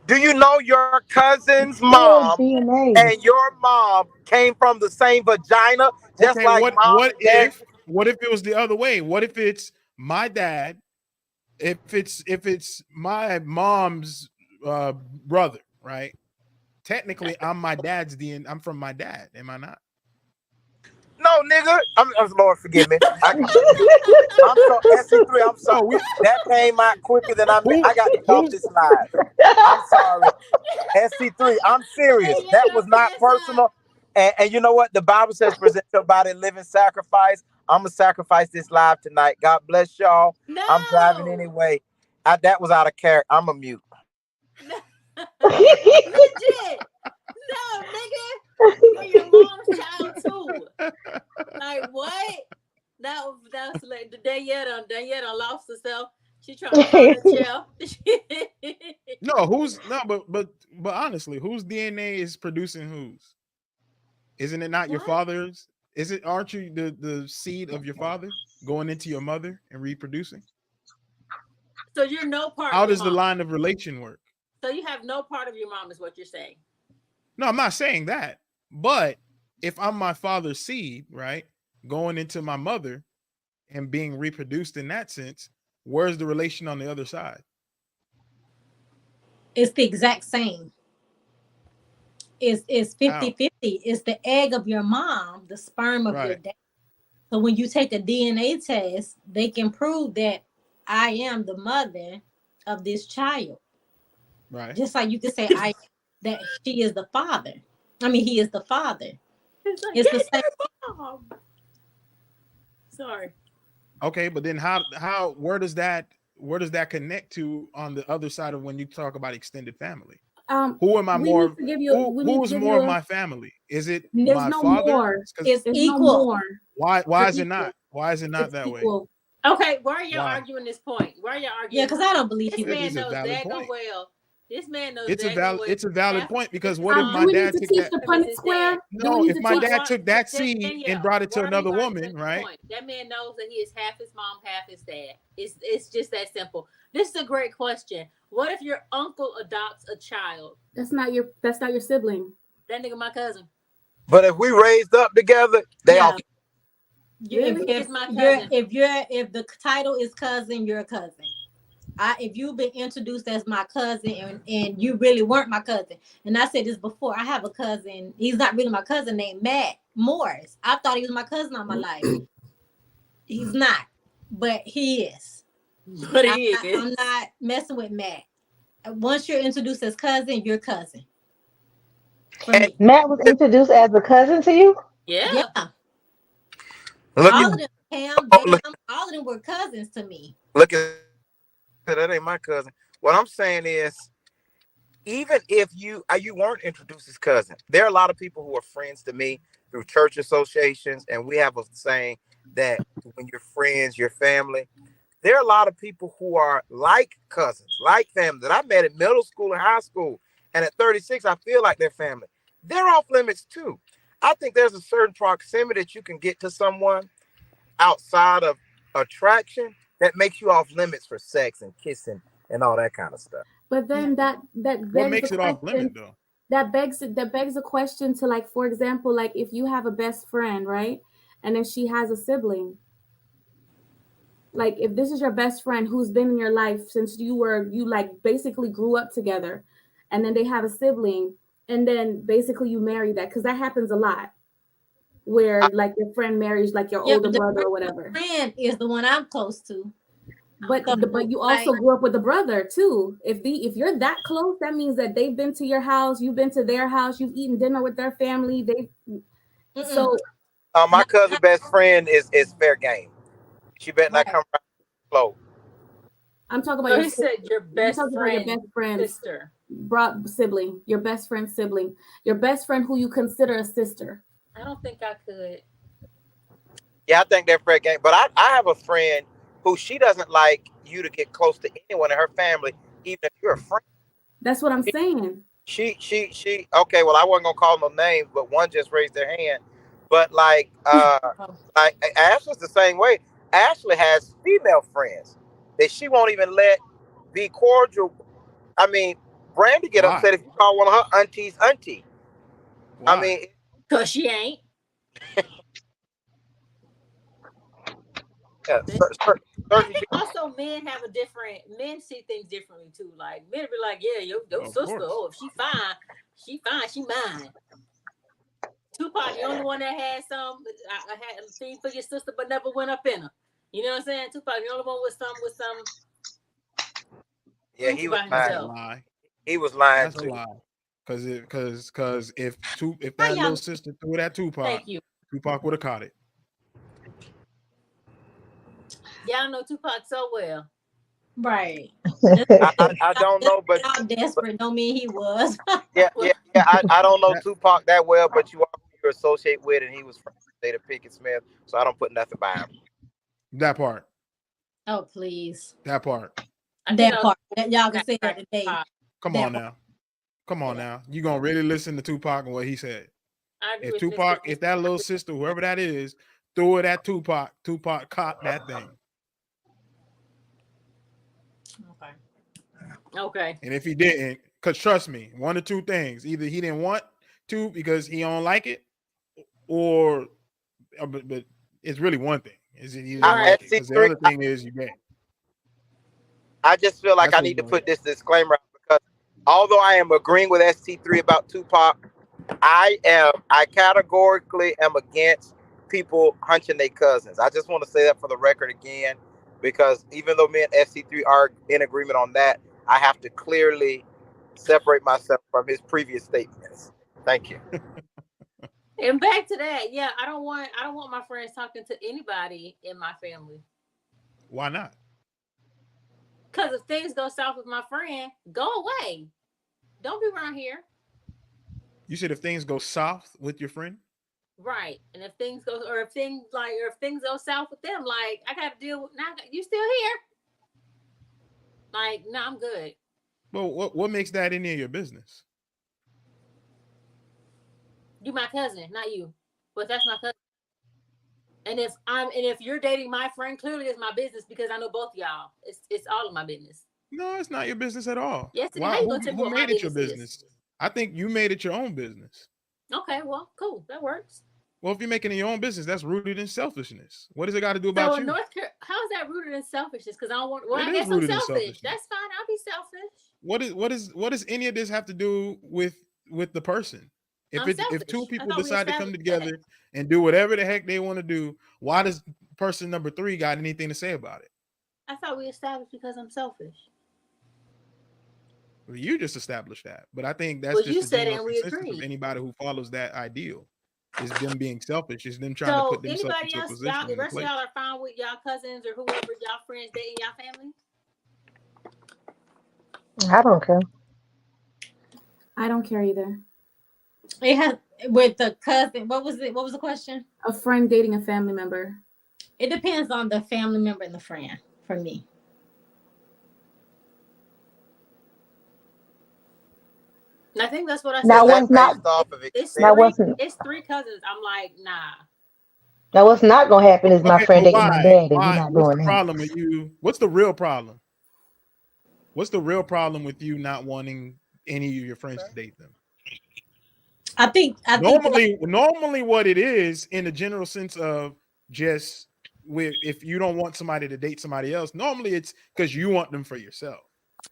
Do you know your cousin's Oh, mom DNA. and your mom came from the same vagina, just Okay. like mom and dad? What if it was the other way? What if it's my dad? If it's my mom's brother, right? Technically, I'm my dad's DNA. I'm from my dad. Am I not? No, nigga. Lord, forgive me. I'm so SC3. I'm sorry. No, we That came out quicker than I meant. who I got to get off who's this live. I'm sorry. SC3. I'm serious. Hey, That let her was not pass up. personal. And you know what? The Bible says, present your body a living sacrifice. I'm going to sacrifice this live tonight. God bless y'all. I'm driving No. anyway. That was out of character. I'm a mute. No. Legit. No, nigga. You're your mom's child too. Like what? That's like the Danielle done lost herself. She trying to find a chair. no who's no but honestly, whose DNA is producing whose? Isn't it not your What? father's? Is it aren't you the seed of your father going into your mother and reproducing? So you're no part of How your does the mom. line of relation work? So you have no part of your mom, is what you're saying. No, I'm not saying that. But if I'm my father's seed, right, going into my mother and being reproduced in that sense, where's the relation on the other side? It's the exact same. It's How? 50-50. It's the egg of your mom, the sperm of your Right, dad. So when you take a DNA test, they can prove that I am the mother of this child. right. Just like you can say I that she is the father. I mean, he is the father. It's like, It's get the same. your mom. Sorry. Okay, but then how where does that connect to on the other side of when you talk about extended family? Who am I We need more to give you. We need who to is give more you of a. my family? Is it There's my no father? more. Because It's There's no equal. more. why They're is it not? equal. Why is it not It's that way? equal. Okay, why are y'all Why? arguing this point? Why are y'all Yeah, arguing because this I point? don't believe This he would man It's a do. knows valid daggone point. well. This man knows daggone well. It's a valid Half point his because what if Do my mom we need dad to took teach that? the is Punnett his dad. square? Do we No, need if to my teach? dad took that seed and Danielle, brought it to why are you another arguing woman, this right? point? That man knows that he is half his mom, half his dad. It's just that simple. This is a great question. What if your uncle adopts a child? That's not your. That's not your sibling. That nigga my cousin. But if we raised up together, they Yeah. off. If Really? if He's my you're cousin. if the title is cousin, you're a cousin. If you've been introduced as my cousin and you really weren't my cousin, and I said this before, I have a cousin. He's not really my cousin named Matt Morris. I thought he was my cousin all my life. He's not, but he is. But he is. I'm not messing with Matt. Once you're introduced as cousin, you're cousin for And me. Matt was introduced as a cousin to you. Yeah. Yeah, look at all of them, Cam, look, Bam, all of them were cousins to me. look at that. Ain't my cousin. What I'm saying is, even if you weren't introduced as cousin, there are a lot of people who are friends to me through church associations, and we have a saying that when you're friends, you're family. There are a lot of people who are like cousins, like family that I met in middle school and high school, and at 36, I feel like they're family. They're off limits too. I think there's a certain proximity that you can get to someone outside of attraction that makes you off limits for sex and kissing and all that kind of stuff. But then Yeah. that What begs the makes it off limit question. though? That begs a question to, like, for example, like if you have a best friend, right? And then she has a sibling. Like if this is your best friend who's been in your life since you like basically grew up together, and then they have a sibling, and then basically you marry that, because that happens a lot, I, where like your friend marries like your Yeah, older but the brother or original whatever. friend is the one I'm close to. So, But you like, also grew up with the brother too. If you're that close, that means that they've been to your house, you've been to their house, you've eaten dinner with their family. mm-mm, So my not, cousin best friend is fair game. She better not right. come around slow. I'm talking about So your he said your I'm best talking about your friend best friend's sister. brought sibling, your best friend's sibling, your best friend who you consider a sister. I don't think I could. Yeah, I think they're fair game. But I have a friend who she doesn't like you to get close to anyone in her family, even if you're a friend. That's what I'm saying. She. Okay, well, I wasn't gonna call no names, but one just raised their hand. But Oh, like Ashley's the same way. Ashley has female friends that she won't even let be cordial. I mean, Brandy get Why? upset if you call one of her aunties auntie. I Why? mean, Cause she ain't. yeah, I certain think people. also men see things differently too. Like men be like, yeah, your Of sister, course. oh, if she fine, she mine. Tupac, the only one that had I had a thing for your sister, but never went up in her. You know what I'm saying? Tupac, the only one with some Yeah, proof he was about That's a lying. himself. lie. He was lying That's a too. lie. Cause if how that little y'all? sister threw it at Tupac, Thank you. Tupac would have caught it. Y'all know Tupac so well. Right. I don't Just know, but how desperate don't mean he was. yeah, Well, I don't know That Tupac that well, but you are who you associate with, and he was from Jada Pinkett Smith, so I don't put nothing by him. that part. Oh, please. That part. I think That I was part. That y'all can back say that right today. Tupac. Come on That part. now. Come on Yeah. now. You gonna really listen to Tupac and what he said. I agree If with Mr. Tupac, if that little sister, whoever that is, threw it at Tupac, Tupac caught that thing. Okay. Okay. And if he didn't, because trust me, one or two things. Either he didn't want to because he don't like it, or but it's really one thing. Is it he didn't Right. like it? Because the SC3, other thing is you gay. I just feel like That's I what's need to going put this disclaimer out because although I am agreeing with ST3 about Tupac, I categorically am against people hunching their cousins. I just want to say that for the record again, because even though me and ST3 are in agreement on that, I have to clearly separate myself from his previous statements. Thank you. And back to that, yeah, I don't want my friends talking to anybody in my family. Why not? Cause if things go south with my friend, go away. Don't be around here. You said if things go south with your friend, Right. And if things go or if things go south with them, like I gotta deal with now you still here. Like, no, I'm good. well, what makes that any of your business? You my cousin, not you. But that's my cousin. And if you're dating my friend, clearly it's my business because I know both y'all. It's all of my business. No, it's not your business at all. Yes, it is. Why? How you gonna tell me Who what my made it your business is? business? I think you made it your own business. Okay, well, cool. That works. Well, if you're making it your own business, that's rooted in selfishness. What does it got to do So about in you? how is that rooted in selfishness? Because I don't want. Well, It I is guess I'm rooted in selfish. selfishness. That's fine. I'll be selfish. What does any of this have to do with the person? I'm If two selfish. I people thought we decide to come established that. together and do whatever the heck they want to do, why does person number three got anything to say about it? I thought we established because I'm selfish. Well, you just established that, but I think that's Well, just you the said it general and we consensus of agreed. anybody who follows that ideal. Is them being selfish. Is them trying to So put themselves anybody into a else, y'all, position the and a rest of y'all place. are fine with y'all cousins or whoever y'all friends dating y'all family? I don't care. I don't care either. It has with the cousin. What was it? What was the question? A friend dating a family member. It depends on the family member and the friend for me. And I think that's what I Is said. Now Like that what's not based off of it's now experience? three, what's it's three cousins. I'm like, nah. now what's not gonna happen is my Okay, friend but dating my why? daddy. We're Why? not What's doing the that. problem with you? What's the real problem? What's the real problem with you not wanting any of your friends to date them? I think Normally, what it is in the general sense of just if you don't want somebody to date somebody else, normally it's because you want them for yourself.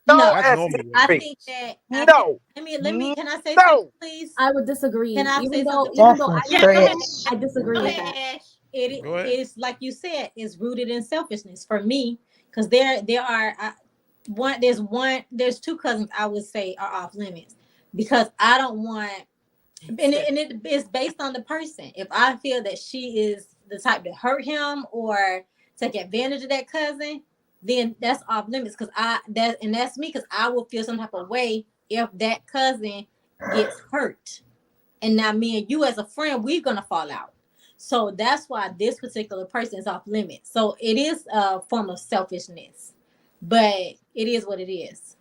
no. That's normally what I it think is. that No. let me can I say something, No. please? I would disagree. Can I say something, Even That's though please? a I Yeah, go stretch. ahead. I disagree Go with ahead, that. Ash. It Go ahead. is like you said, it's rooted in selfishness for me, because there are there's two cousins I would say are off limits, because I don't want, and it is based on the person. If I feel that she is the type to hurt him or take advantage of that cousin, then that's off limits, because that's me, because I will feel some type of way if that cousin gets hurt, and now me and you as a friend, we're gonna fall out. So that's why this particular person is off limits. So it is a form of selfishness, but it is what it is.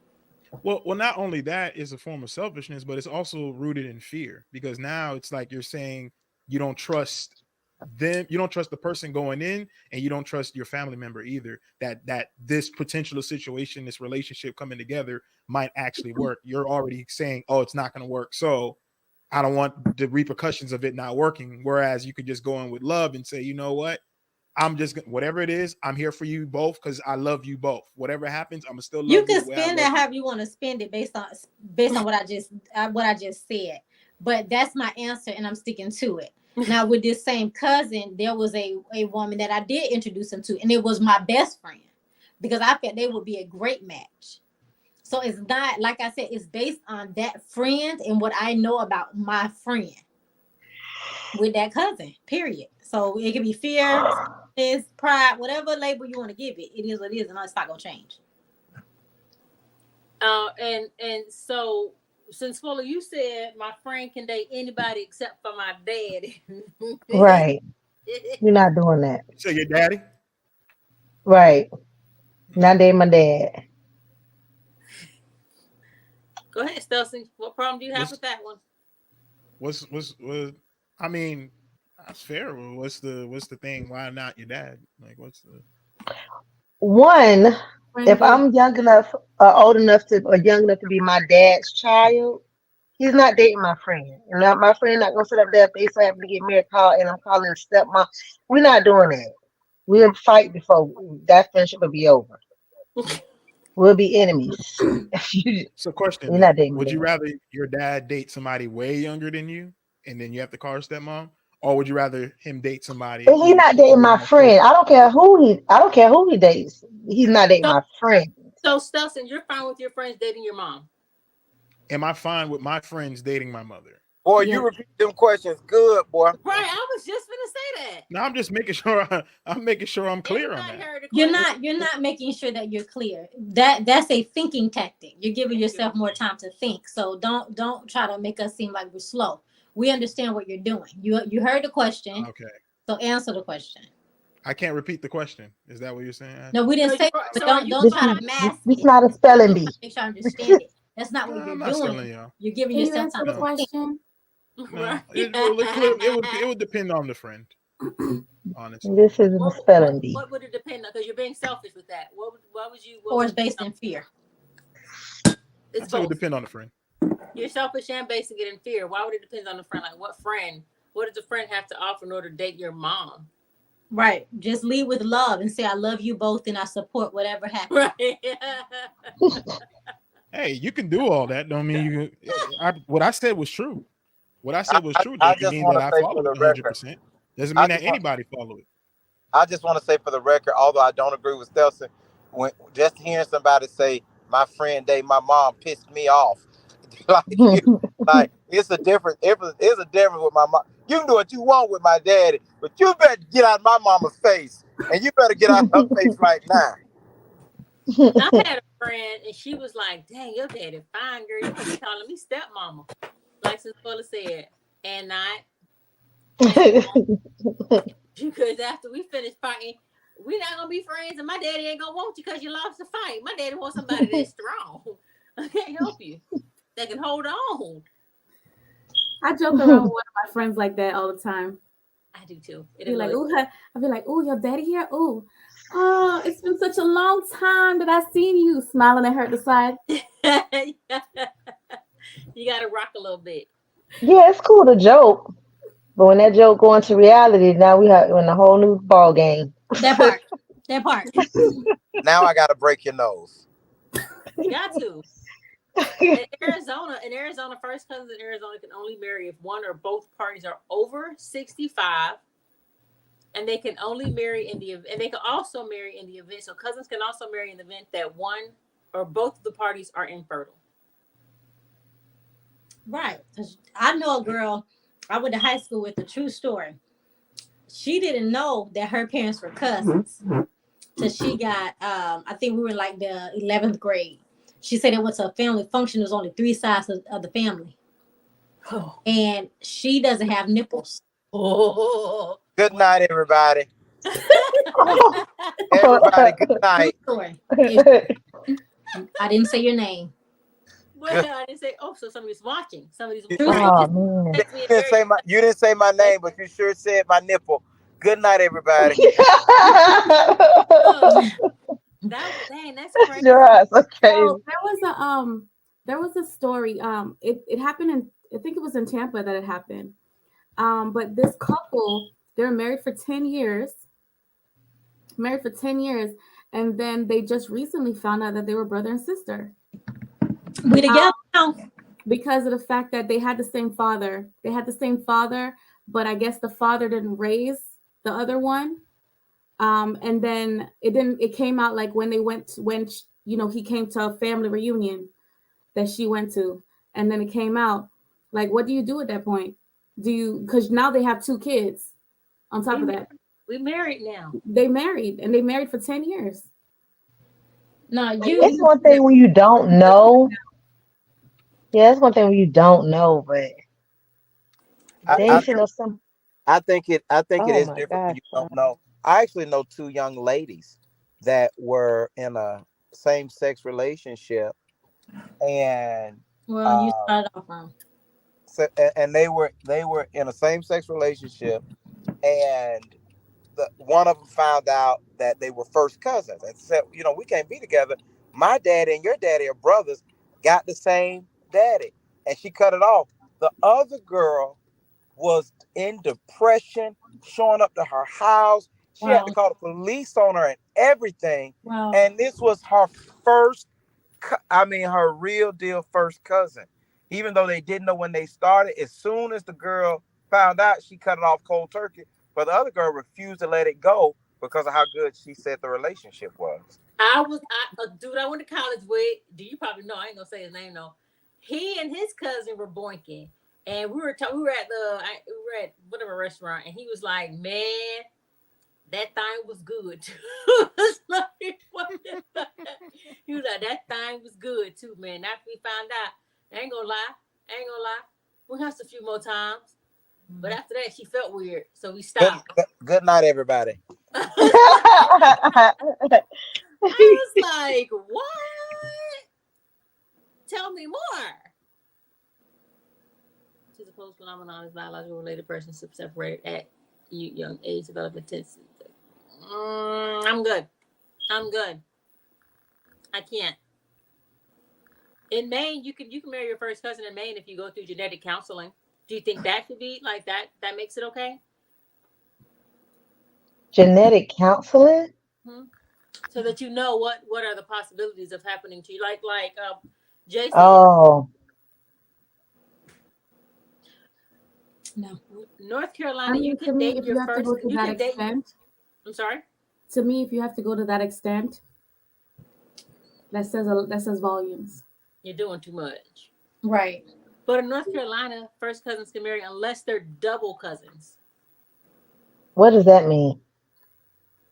Well, not only that is a form of selfishness, but it's also rooted in fear, because now it's like you're saying you don't trust them, you don't trust the person going in, and you don't trust your family member either. That this potential situation, this relationship coming together might actually work. You're already saying, "Oh, it's not going to work," so I don't want the repercussions of it not working. Whereas you could just go in with love and say, "You know what? I'm just whatever it is, I'm here for you both because I love you both. Whatever happens, I'm gonna still You love you can the way I spend love that you." however you want to spend it based on what I just said. But that's my answer, and I'm sticking to it. Now with this same cousin, there was a woman that I did introduce him to, and it was my best friend, because I felt they would be a great match. So it's not, like I said, it's based on that friend and what I know about my friend with that cousin. Period. So it can be fear, pride, whatever label you want to give it. It is what it is, and it's not gonna change. And so since Fuller, you said my friend can date anybody except for my dad. Right. We're not doing that. So your daddy? Right. Not dating my dad. Go ahead, Stelson. What problem do you have What's with that one? what? I mean, that's fair. What's the thing? Why not your dad? Like, what's the? One, Friend if date. I'm young enough old enough to or young enough to be my dad's child, he's not dating my friend. And not my friend not gonna sit up there if they so happen to get married call and I'm calling stepmom. We're not doing that. We'll fight before that friendship will be over. We'll be enemies. If you So, question you're not then: dating my would you dad. rather your dad date somebody way younger than you, and then you have to call her stepmom, or would you rather him date somebody And he's who not dating is my more close? friend. I don't care who he dates. He's not dating So, my friend. so Stelson, you're fine with your friends dating your mom? Am I fine with my friends dating my mother? Boy, Yeah. you repeat them questions good, boy. Right, I was just gonna say that. No, I'm just making sure. I'm making sure I'm clear on Everybody that. heard the You're question. not making sure that you're clear. That's a thinking tactic. You're giving yourself more time to think. So don't try to make us seem like we're slow. We understand what you're doing. You heard the question, Okay, so answer the question. I can't repeat the question. Is that what you're saying, No, Ashley? we So didn't you say, but so are you don't This try is to mask this it. not a I'm spelling just bee. trying to make sure I understand it. That's not No, what you're I'm not doing. spelling y'all. You're giving Can you yourself answer time the to No, think. question? no. right? It would depend on the friend, honestly. This isn't a spelling bee. What would it depend on? Because you're being selfish with that. What would you? What Or would it's based you? in fear. It's I said it would both. depend on the friend. You're selfish and basing it in fear. Why would it depend on the friend? Like what friend? What does the friend have to offer in order to date your mom? Right. Just lead with love and say, I love you both and I support whatever happens. Right. Hey, you can do all that. Don't mean you. What I said was true. What I I, said was I, true. I Doesn't just mean want that to I say for follow the it 100. record. percent Doesn't I mean that just want. anybody follow it. I just want to say for the record. Although I don't agree with Stelson, when just hearing somebody say my friend day, my mom pissed me off. like, like it's a difference. It's a difference with my mom. You can do what you want with my daddy, but you better get out of my mama's face, and you better get out of her face right now. I had a friend and she was like, "Dang, your daddy fine, girl. You gonna be calling me stepmama." Like Sis Fuller said, and not and because after we finished fighting, we not gonna be friends, and my daddy ain't gonna want you because you lost the fight. My daddy wants somebody that's strong. I can't help you. That can hold on. I joke around with one of my friends like that all the time. I do too. It Be like, annoys "Ooh," I'll be like, "Ooh, your daddy here? Ooh." Oh, it's been such a long time that I seen you smiling at her at the side. You got to rock a little bit. Yeah, it's cool to joke, but when that joke go into reality, now we have in a whole new ball game. That part. That part. Now I gotta break your nose. You got to. In Arizona, first cousins in Arizona can only marry if one or both parties are over 65, and they can only marry in the event, and they can also marry in the event. So cousins can also marry in the event that one or both of the parties are infertile. Right. 'Cause I know a girl I went to high school with, a true story. She didn't know that her parents were cousins till she got, I think we were like the 11th grade. She said it was a family function. There was only three sides of the family. Oh, And she doesn't have nipples. oh. Good Well, night, everybody. Oh. Everybody, good True night. story. If I didn't say your name. well, I didn't say. Oh, so somebody's watching. Somebody's You, True trying story. to Man. text me a very you didn't say my name, but you sure said my nipple. Good night, everybody. look. That was dang. That's Your crazy. ass, okay. So there was a story. It happened in, I think it was in Tampa that it happened. But this couple, they're married for 10 years, and then they just recently found out that they were brother and sister. We Um, together now. because of the fact that they had the same father. They had the same father, but I guess the father didn't raise the other one. And then it came out like when they went he came to a family reunion that she went to, and then it came out like, what do you do at that point? Do you, because now they have two kids on top We of ma- that. we married now. They married for 10 years. No, Like, you. what do It's you one do thing when you don't know. now? Yeah, it's one thing when you don't know, but I, What do they I you should do? know some. I think it Oh is my different when gosh, you don't wow. know. I actually know two young ladies that were in a same sex relationship, and Well, you um, started off wrong. and they were in a same sex relationship, and one of them found out that they were first cousins and said, we can't be together. My daddy and your daddy are brothers, got the same daddy, and she cut it off. The other girl was in depression, showing up to her house. She had to Wow. call the police on her and everything. Wow. And this was her first, her real deal first cousin. Even though they didn't know when they started, as soon as the girl found out, she cut it off cold turkey. But the other girl refused to let it go because of how good she said the relationship was. A dude I went to college with. Do you probably know? I ain't gonna say his name though. He and his cousin were boinking, and we were at we were at whatever restaurant, and he was like, "Man, that thing was good too." I was like, "What the fuck?" He was like, "That thing was good too, man." After we found out, I ain't gonna lie, I ain't gonna lie. We hunched a few more times, but after that, she felt weird, so we Good, stopped. good night, everybody. I was like, "What? Tell me more." She's a post phenomenon is biological related persons separated at young age development tendency. I'm good. I'm good. I can't. In Maine, you can marry your first cousin in Maine if you go through genetic counseling. Do you think that should be like that? That makes it okay? Genetic counseling? Hmm? So that you know what are the possibilities of happening to you. Jason, Oh, No. North I Carolina, you mean, to can me, date if you your have to first. go to You that can date. extent, I'm sorry. to me, if you have to go to that extent, that says volumes. You're doing too much. Right. But in North Carolina, first cousins can marry unless they're double cousins. what does that mean?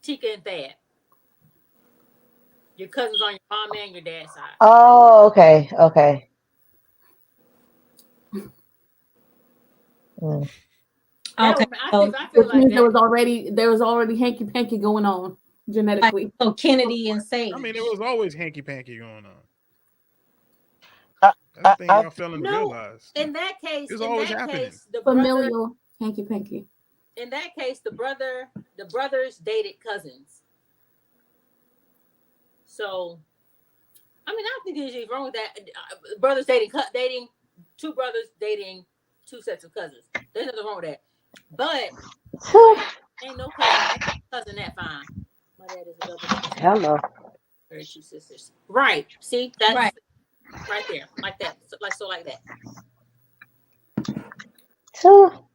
Tika and Thad. Your cousins on your mom and your dad's side. Oh, okay, okay. Mm. That Okay. would I So think I feel Which like means that. there was already hanky panky going on like genetically. so Kennedy and I mean, it Sage. was always hanky panky going on. I, That's I, the thing I, y'all failing to No, realize. in that It case, was in always that happening. case, the brother, Familial hanky panky. in that case, the brothers dated cousins. So, I mean, I don't think there's anything wrong with that. Brothers dating two brothers dating two sets of cousins. There's nothing wrong with that. But ain't no cousin that fine. My dad is a double Hello. married two sisters. Right. See, that's Right. right there, like that, like that. So,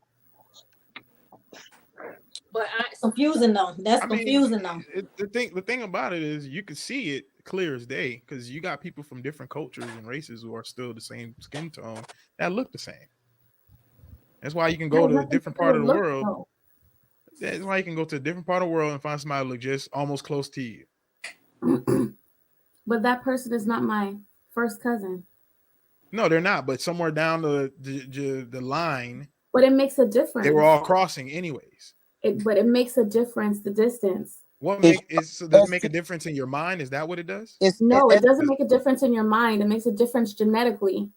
But Confusing though. That's I mean, confusing though. the thing about it is you can see it clear as day because you got people from different cultures and races who are still the same skin tone that look the same. That's why you can go to a different part of the world. That's why you can go to a different part of the world and find somebody who look just almost close to you. But that person is not my first cousin. No, they're not. But somewhere down the line, but it makes a difference. They were all crossing anyways. But it makes a difference, the distance. What does it make a difference in your mind? Is that what it does? No, it doesn't make a difference in your mind. It makes a difference genetically.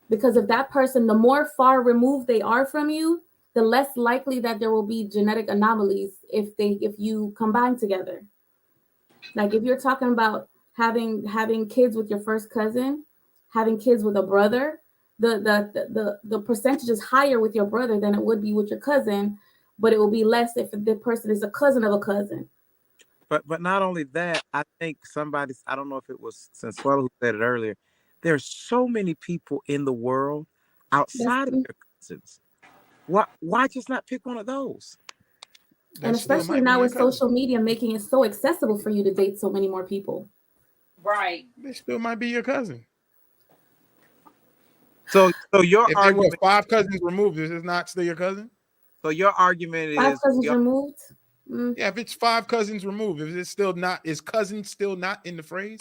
Because if that person, the more far removed they are from you, the less likely that there will be genetic anomalies if you combine together. Like if you're talking about having kids with your first cousin, having kids with a brother, the percentage is higher with your brother than it would be with your cousin, but it will be less if the person is a cousin of a cousin. But not only that, I think I don't know if it was Sensuela who said it earlier, there's so many people in the world outside of your cousins. Why just not pick one of those? And especially now with social media making it so accessible for you to date so many more people. Right. They still might be your cousin. So your if argument, they were 5 cousins removed, is it not still your cousin? So your argument 5 is cousins removed? Yeah, if it's 5 cousins removed, is cousin still not in the phrase?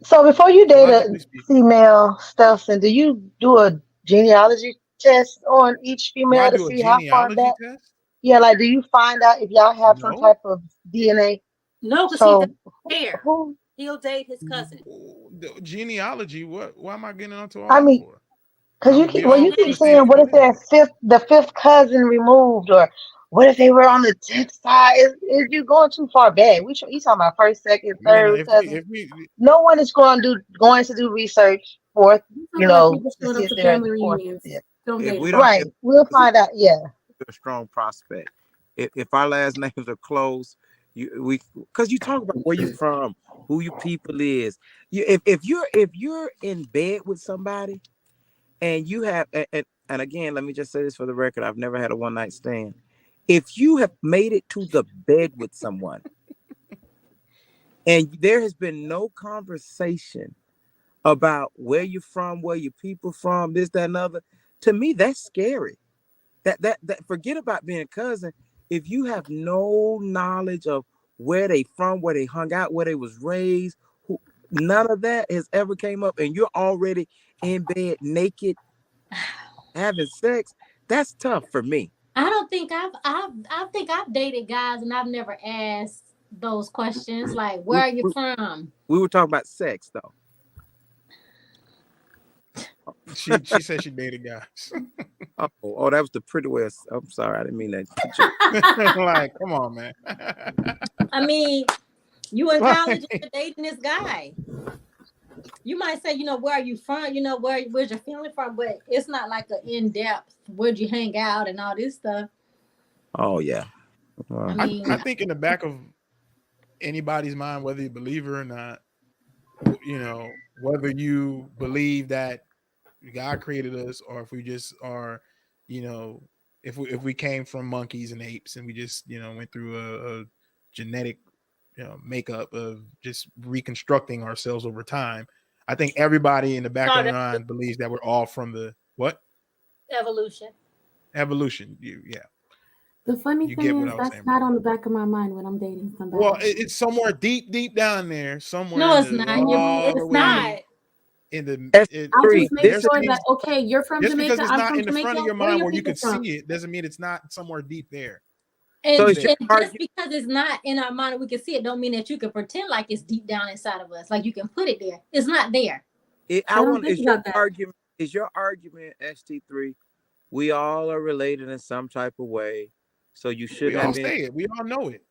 So before you date a female, Stelson, do you do a genealogy test on each female to see how far back? Test? Yeah, like do you find out if y'all have some type of DNA? No, because he doesn't care. He'll date his cousin. The genealogy, why am I getting onto all I that mean, for? because you keep saying, what if they're the fifth cousin removed, or what if they were on the 10th side? Is you going too far back? You talking about first, second, third cousin? No one is going to do research fourth, to see if they're the fourth. Right, we'll find out. Yeah, a strong prospect. If our last names are close, because you talk about where you from, who your people is. If you're in bed with somebody. And you have, and again, let me just say this for the record, I've never had a one night stand. If you have made it to the bed with someone and there has been no conversation about where you're from, where your people from, this, that, and other, to me, that's scary. That forget about being a cousin. If you have no knowledge of where they from, where they hung out, where they was raised, none of that has ever came up, and you're already in bed naked having sex, that's tough for me. I don't think I've dated guys and I've never asked those questions like, where are you from? We were talking about sex though. She said she dated guys. oh, that was the pretty way. I'm sorry, I didn't mean that. Like, come on, man. I mean, you in college and you're dating this guy. You might say, where are you from? Where's your family from? But it's not like an in-depth, where'd you hang out and all this stuff. Oh, yeah. Well, I think in the back of anybody's mind, whether you believe it or not, whether you believe that God created us or if we just are, if we came from monkeys and apes and we just, went through a genetic makeup of just reconstructing ourselves over time. I think everybody in the back of their mind believes that we're all from the what? Evolution. Yeah. The funny thing is that's not on the back of my mind when I'm dating somebody. Well, it's somewhere deep down there. Somewhere. No, it's not. It's not. In the I just make sure that okay, you're from just Jamaica. Because it's I'm not from in the Jamaica. front of your mind where you can see it doesn't mean it's not somewhere deep there. And just because it's not in our mind and we can see it, don't mean that you can pretend like it's deep down inside of us. Like you can put it there. It's not there. Is your argument, ST3, we all are related in some type of way, so you shouldn't we all say it. We all know it.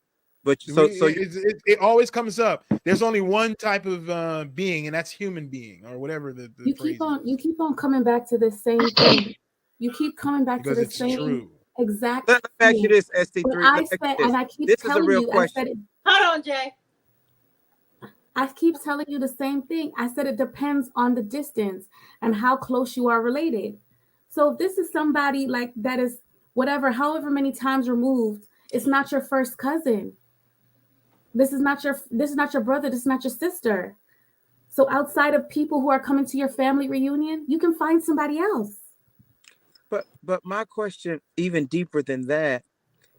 But It always comes up. There's only one type of being, and that's human being, or whatever the You phrase you keep on coming back to the same thing. You keep coming back to because the it's same true. exact let me ask you thing. this, But ST3. I Let me ask you said, this. and I keep This is a telling real you, I question. said it. Hold on, Jay. I keep telling you the same thing. I said it depends on the distance and how close you are related. So if this is somebody like that is whatever, however many times removed, it's not your first cousin. This is not your brother, this is not your sister. So outside of people who are coming to your family reunion, you can find somebody else. But my question, even deeper than that,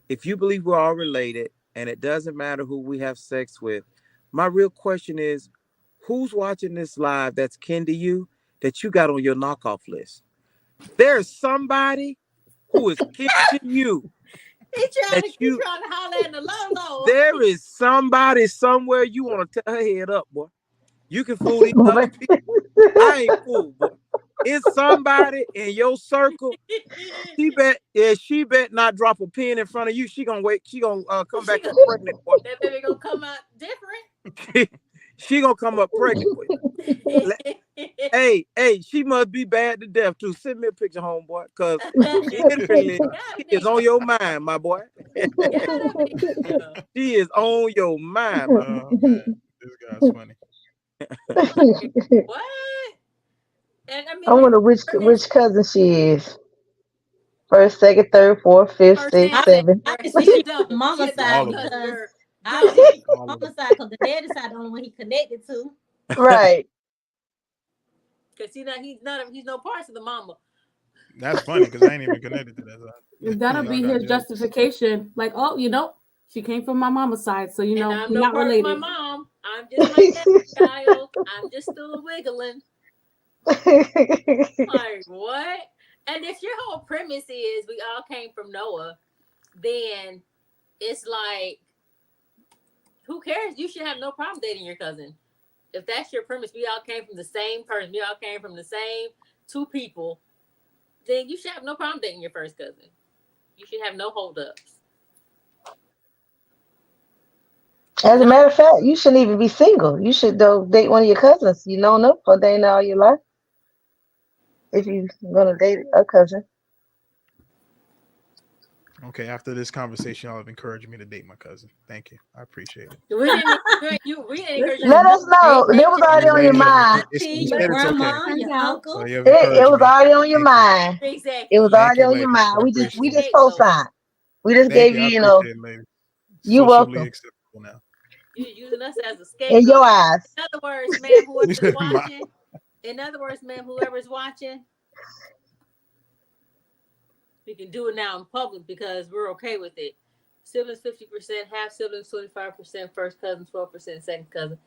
if you believe we're all related and it doesn't matter who we have sex with, my real question is, who's watching this live that's kin to you that you got on your knockoff list? There's somebody who is kin to you. He trying That to you holler in the low. There is somebody somewhere you want to tell her head up, boy. You can fool these other people. I ain't fooled, boy. It's somebody in your circle. She bet not drop a pin in front of you. She gonna wait. She gonna come back up pregnant, boy. That baby gonna come out different. She gonna come up pregnant, boy. Hey, she must be bad to death too. Send me a picture, homeboy, cause literally she is on your mind, my boy. She is on your mind, my boy. Oh man, this guy's funny. What? And I I mean, wonder which cousin she is. First, second, third, fourth, fifth, first sixth, and I seventh. second. can She see a she double. on mama She a side All double of them. cousin because girl. I Double. see she on All of mama them. side because the daddy side the only one he connected to. Right. Cause he's no parts of the mama. That's funny because I ain't even connected to that side. That'll Y'all be got his jokes. justification. Like, oh, she came from my mama's side, so And I'm we're no not part of my related. mom. I'm just my dad's child. I'm just still a wiggling. Like what? And if your whole premise is we all came from Noah, then it's like, who cares? You should have no problem dating your cousin. If that's your premise, we all came from the same person. We all came from the same two people. Then you should have no problem dating your first cousin. You should have no holdups. As a No, matter of fact, you shouldn't even be single. You should go date one of your cousins. You know enough for dating all your life. If you're gonna date a cousin. Okay, after this conversation, y'all have encouraged me to date my cousin. Thank you. I appreciate it. we didn't. We didn't encourage you to Let Listen, us know. That date was your You already on your ladies have mind. it's, auntie, you your said it's okay. grandma, Turns your out, So uncle. you have It encouraged was me. already on your Thank you. mind. It was exactly. Thank already you, on your ladies. mind. I We appreciate it. just Scapegoat. co-signed. We just Thank gave you. you, I appreciate it, ladies. you're Socially welcome. acceptable now. You're using us as a In your scapegoat. eyes. In other words, ma'am, You whoever's said my watching. In other words, ma'am, whoever's watching, we can do it now in public because we're okay with it. Siblings 50%, half siblings 25%, first cousin 12%, second cousin.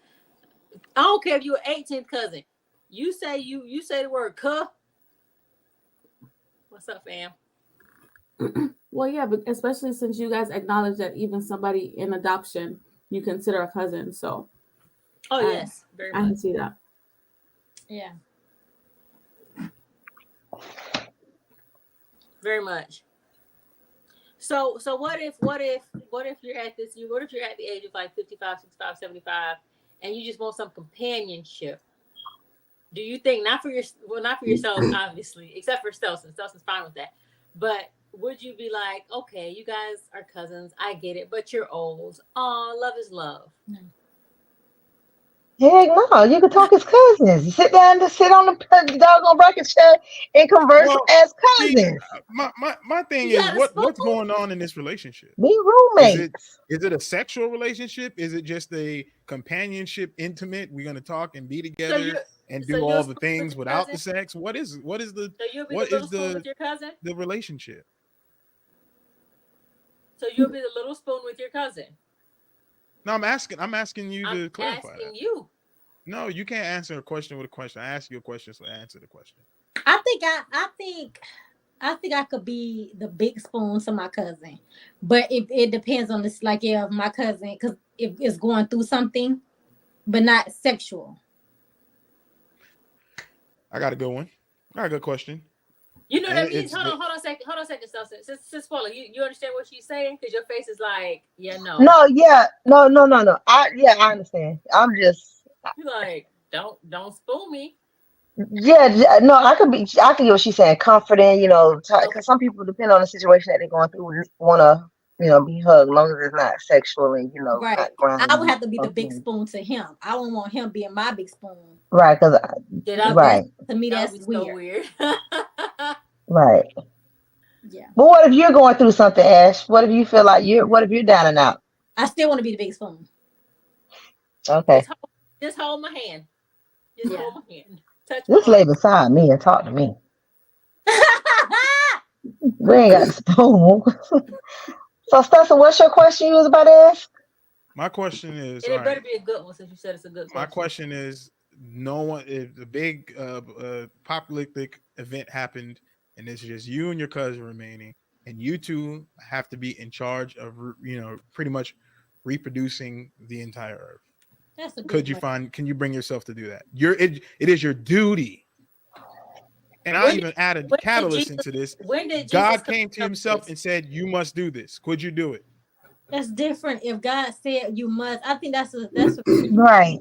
I don't care if you're 18th cousin. You say the word "cuh." What's up, fam? well, yeah, but especially since you guys acknowledge that even somebody in adoption you consider a cousin, so Oh I yes, very I much, can see that. Yeah. very much. So what if you're at the age of like 55, 65, 75, and you just want some companionship? Do you think not for yourself, obviously, except for Stelson. Stelson's fine with that. But would you be like, okay, you guys are cousins, I get it, but you're old. Oh, love is love. Heck no, you can talk as cousins. Sit down to sit on the doggone rocket chair and converse well. as See, cousins. my thing You is got a spoon? what's going on in this relationship? Be Is it roommates. is it a sexual relationship? Is it just a companionship, intimate? We're gonna talk and be So you together and so do you'll all the spoon with things your without cousin? the sex? So you'll be the what is little spoon with your cousin? the relationship? So you'll be the little spoon with your cousin. No, I'm asking you I'm to clarify that. asking you. No, you can't answer a question with a question. I ask you a question, so answer the question. I think I could be the big spoon to my cousin, but it depends on this. Like if my cousin, because if it's going through something, but not sexual. I got a good one. I got a good question. You know what I mean? It's Hold on a second. Hold on a second, Sis Paula, you understand what she's saying? Because your face is like, yeah, no. No, yeah, no. I understand. I'm just, You like, don't spoon me. yeah, no, I can get what she's saying, comforting, because some people, depend on the situation that they're going through, want to, be hugged, long as it's not sexual and, Right. not grounding I would you. have to be the big Okay. spoon to him. I wouldn't want him being my big spoon. Right, because, Yeah, that would right, To me, that would that's be so weird. weird. right. Yeah. But what if you're going through something, Ash? What if you feel like what if you're down and out? I still want to be the big spoon. Okay. Just hold my hand. Just Yeah. hold my hand. Touch my Just arm. lay beside me and talk to me. We ain't got the spoon. So, Stessa, what's your question you was about to ask? my question is, And all it better right. be a good one since you said it's a good My question. question is, no one, if the big apocalyptic event happened, and it's just you and your cousin remaining, and you two have to be in charge of, pretty much reproducing the entire Earth. That's a Could big you one. Can you bring yourself to do that? It is your duty. And I When did even added when did catalyst Jesus into this. when did Jesus God come came to up with himself this? and said, "You must do this." Could you do it? That's different. If God said you must, I think that's Right.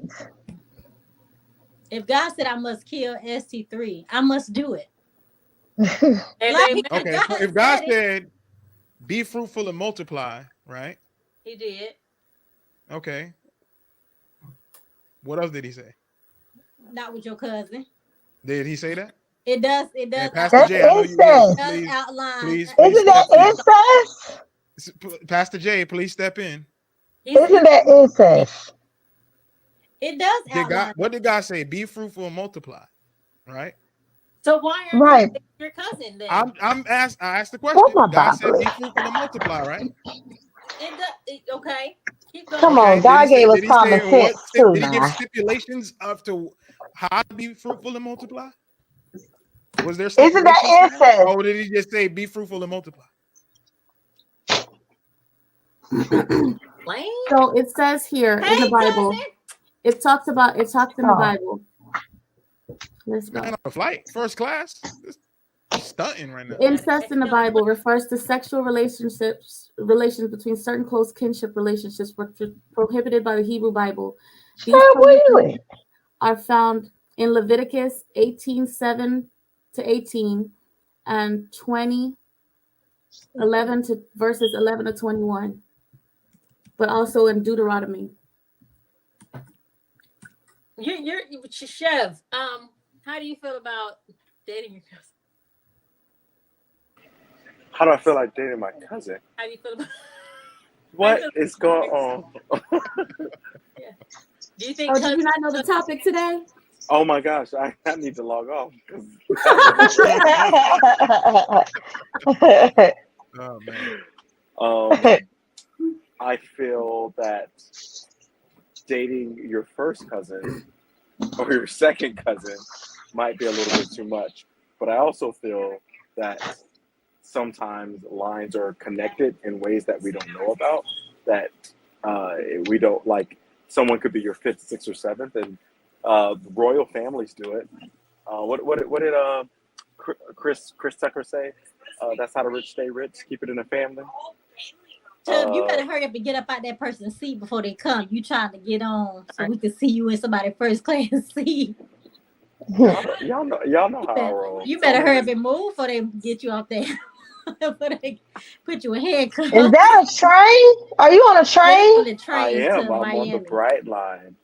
if God said I must kill ST3, I must do it. And Like amen. if Okay, so God if God said it, said, "Be fruitful and multiply," right? He did. Okay. What else did he say? not with your cousin. Did he say that? It And does Pastor That's J, I know you here, so incest. does please, outline please Isn't step that in. incest? Pastor J, please step in. Isn't He that incest? it does Did God? outline What did God say? Be fruitful and multiply, right? so why aren't you Right. dating your cousin then? I asked the Where's question. my God Bible said, "Be at? fruitful and multiply," right? Okay. Keep Come going. on, Okay. God gave us Did he say common in what? sense too Did he give now. stipulations of to how to be fruitful and multiply? Was there Isn't stipulations that to that, incest? or did he just say, "Be fruitful and multiply"? Lane? So it says here in the Hey, Bible, cousin. it talks in the Oh, Bible. Let's Man, go. on a flight, first class, this stunting right now. Incest in the Bible refers to sexual relations between certain close kinship relationships which are prohibited by the Hebrew Bible. These stop where you prohibitions at? are found in Leviticus 18:7 to 18 and 20:11 to verses 11 to 21, but also in Deuteronomy. You're Chev. How do you feel about dating your cousin? How do I feel like dating my cousin? How do you feel about how do you What feel is about going dating on? yeah. Do you think Oh, did cousins you not know the topic today? Oh my gosh, I need to log off because that was outrageous. Oh man. I feel that dating your first cousin or your second cousin might be a little bit too much, but I also feel that sometimes lines are connected in ways that we don't know about. That we don't like. Someone could be your fifth, sixth, or seventh, and royal families do it. What did Chris Tucker say? That's how the rich stay rich. Keep it in the family. Tub, you Uh, better hurry up and get up out that person's seat before they come. You trying to get on so we can see you in somebody's first class seat. y'all know how I roll. You So better I'm hurry gonna up and move before they get you off there. Before they put you in handcuffs. Is that a train? Are you on a Yeah, they on train? the I train am. to I'm on the Miami. bright line.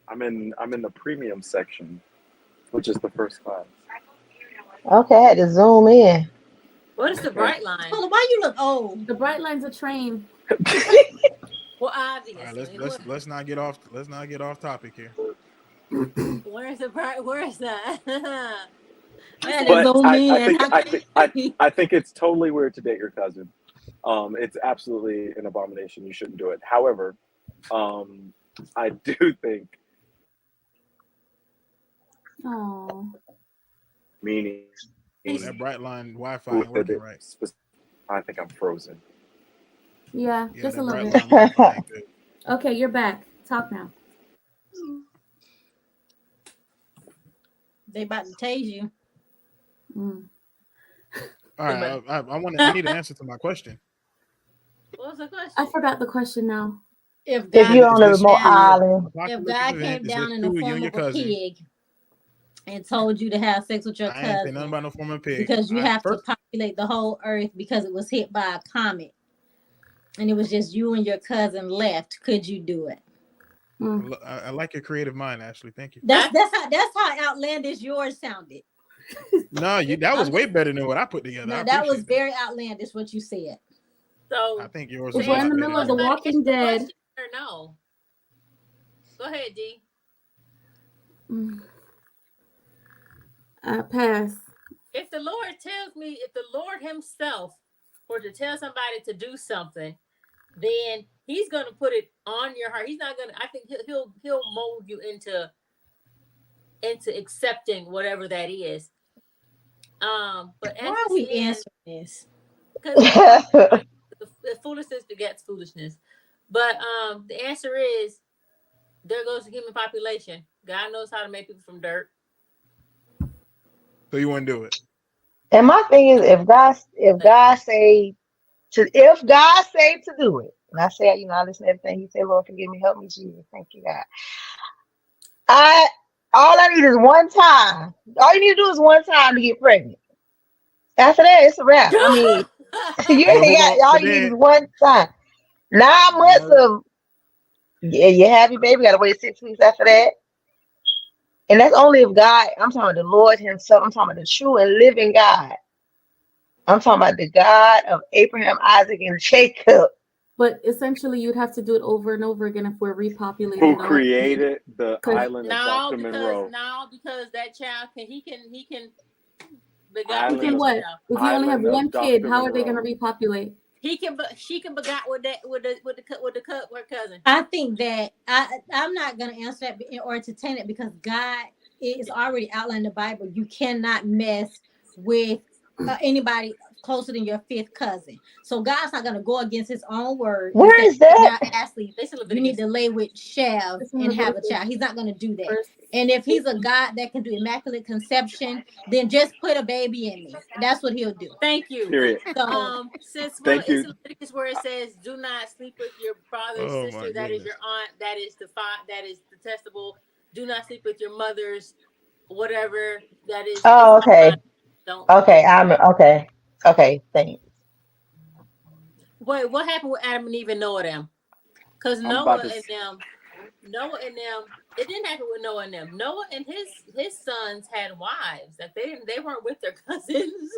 I'm in the premium section, which is the first class. Okay, I had to zoom in. what is the Yeah. bright line? Hold on, why you look old? The Bright Line's a train. Well, All right, obviously. let's not get off topic here. Where's the bright where's that? I had to But zoom in. I think it's totally weird to date your cousin. It's absolutely an abomination. You shouldn't do it. However, I do think Oh, meaning Oh, that bright line Wi-Fi ain't with working it. right. I think I'm frozen. yeah, Yeah, just a that little bright bit. line Wi-Fi ain't good. Okay, you're back. Talk now. They about to tase you. Mm. All right, I need an answer to my question. What was the question? I forgot the question now. If If God you're Is on a this remote down, island, if apocalyptic God event? came Is this down in the you and form your of a cousin? pig and told you to have sex with your I ain't saying nothing cousin about no former pig. because you I have to first, populate the whole earth because it was hit by a comet and it was just you and your cousin left, could you do it? Mm. I like your creative mind, Ashley. Thank you. That's how outlandish yours sounded. No, that was I'm way just better than what I put together. I no, that was appreciate that. very outlandish what you said. I So think yours If was a we're in lot the better middle of than The mine. somebody answer Walking the Dead, question or no? Go ahead, D. mm, pass. If the Lord tells me, if the Lord Himself were to tell somebody to do something, then He's going to put it on your heart. He's not going to. I think He'll mold you into accepting whatever that is. But as Why it are we stands, answering this? because the foolishness begets foolishness. But the answer is there goes the human population. God knows how to make people from dirt. So you wouldn't do it? and my thing is, if God say to do it, and I say, I listen to everything He said. Lord, forgive me, help me, Jesus, thank you, God. I all I need is one time. All you need to do is one time to get pregnant. After that, it's a wrap. I mean, you But ain't hold got on. all But you need is then, one time. 9 months no, of yeah, you have your baby. Got to wait 6 weeks after that, and that's only if God. I'm talking about the Lord Himself. I'm talking about the true and living God. I'm talking about the God of Abraham, Isaac, and Jacob. But essentially, you'd have to do it over and over again if we're repopulating Who the whole thing. created the Because island of no, Dr. Monroe? because that child can begot he with Island can that of what? child. If you only have Island one of kid, Dr. how are they going to Monroe. repopulate? She can begot with her cousin. I think that I'm not going to answer that or entertain it because God is already outlined in the Bible. You cannot mess with anybody closer than your fifth cousin. So God's not going to go against His own word and Where say, is that? now Ashley, They still you need Leviticus. to lay with Shev It's in and have a Leviticus child. He's not going to do that. verse And if He's a 18. God that can do immaculate conception, then just put a baby in me. That's what He'll do. Thank you. Period. So Since Thank it's you. in Leviticus where it says, "Do not sleep with your brother's oh my sister. That is goodness. your aunt. That is that is detestable. Do not sleep with your mother's whatever. That is. It's Oh, in the Bible. okay. Don't. Okay, I'm okay. Okay, thanks. Wait, what happened with Adam and Eve and Noah them? Because I'm about to. Noah and them, it didn't happen with Noah and them. Noah and his sons had wives. Like they weren't with their cousins.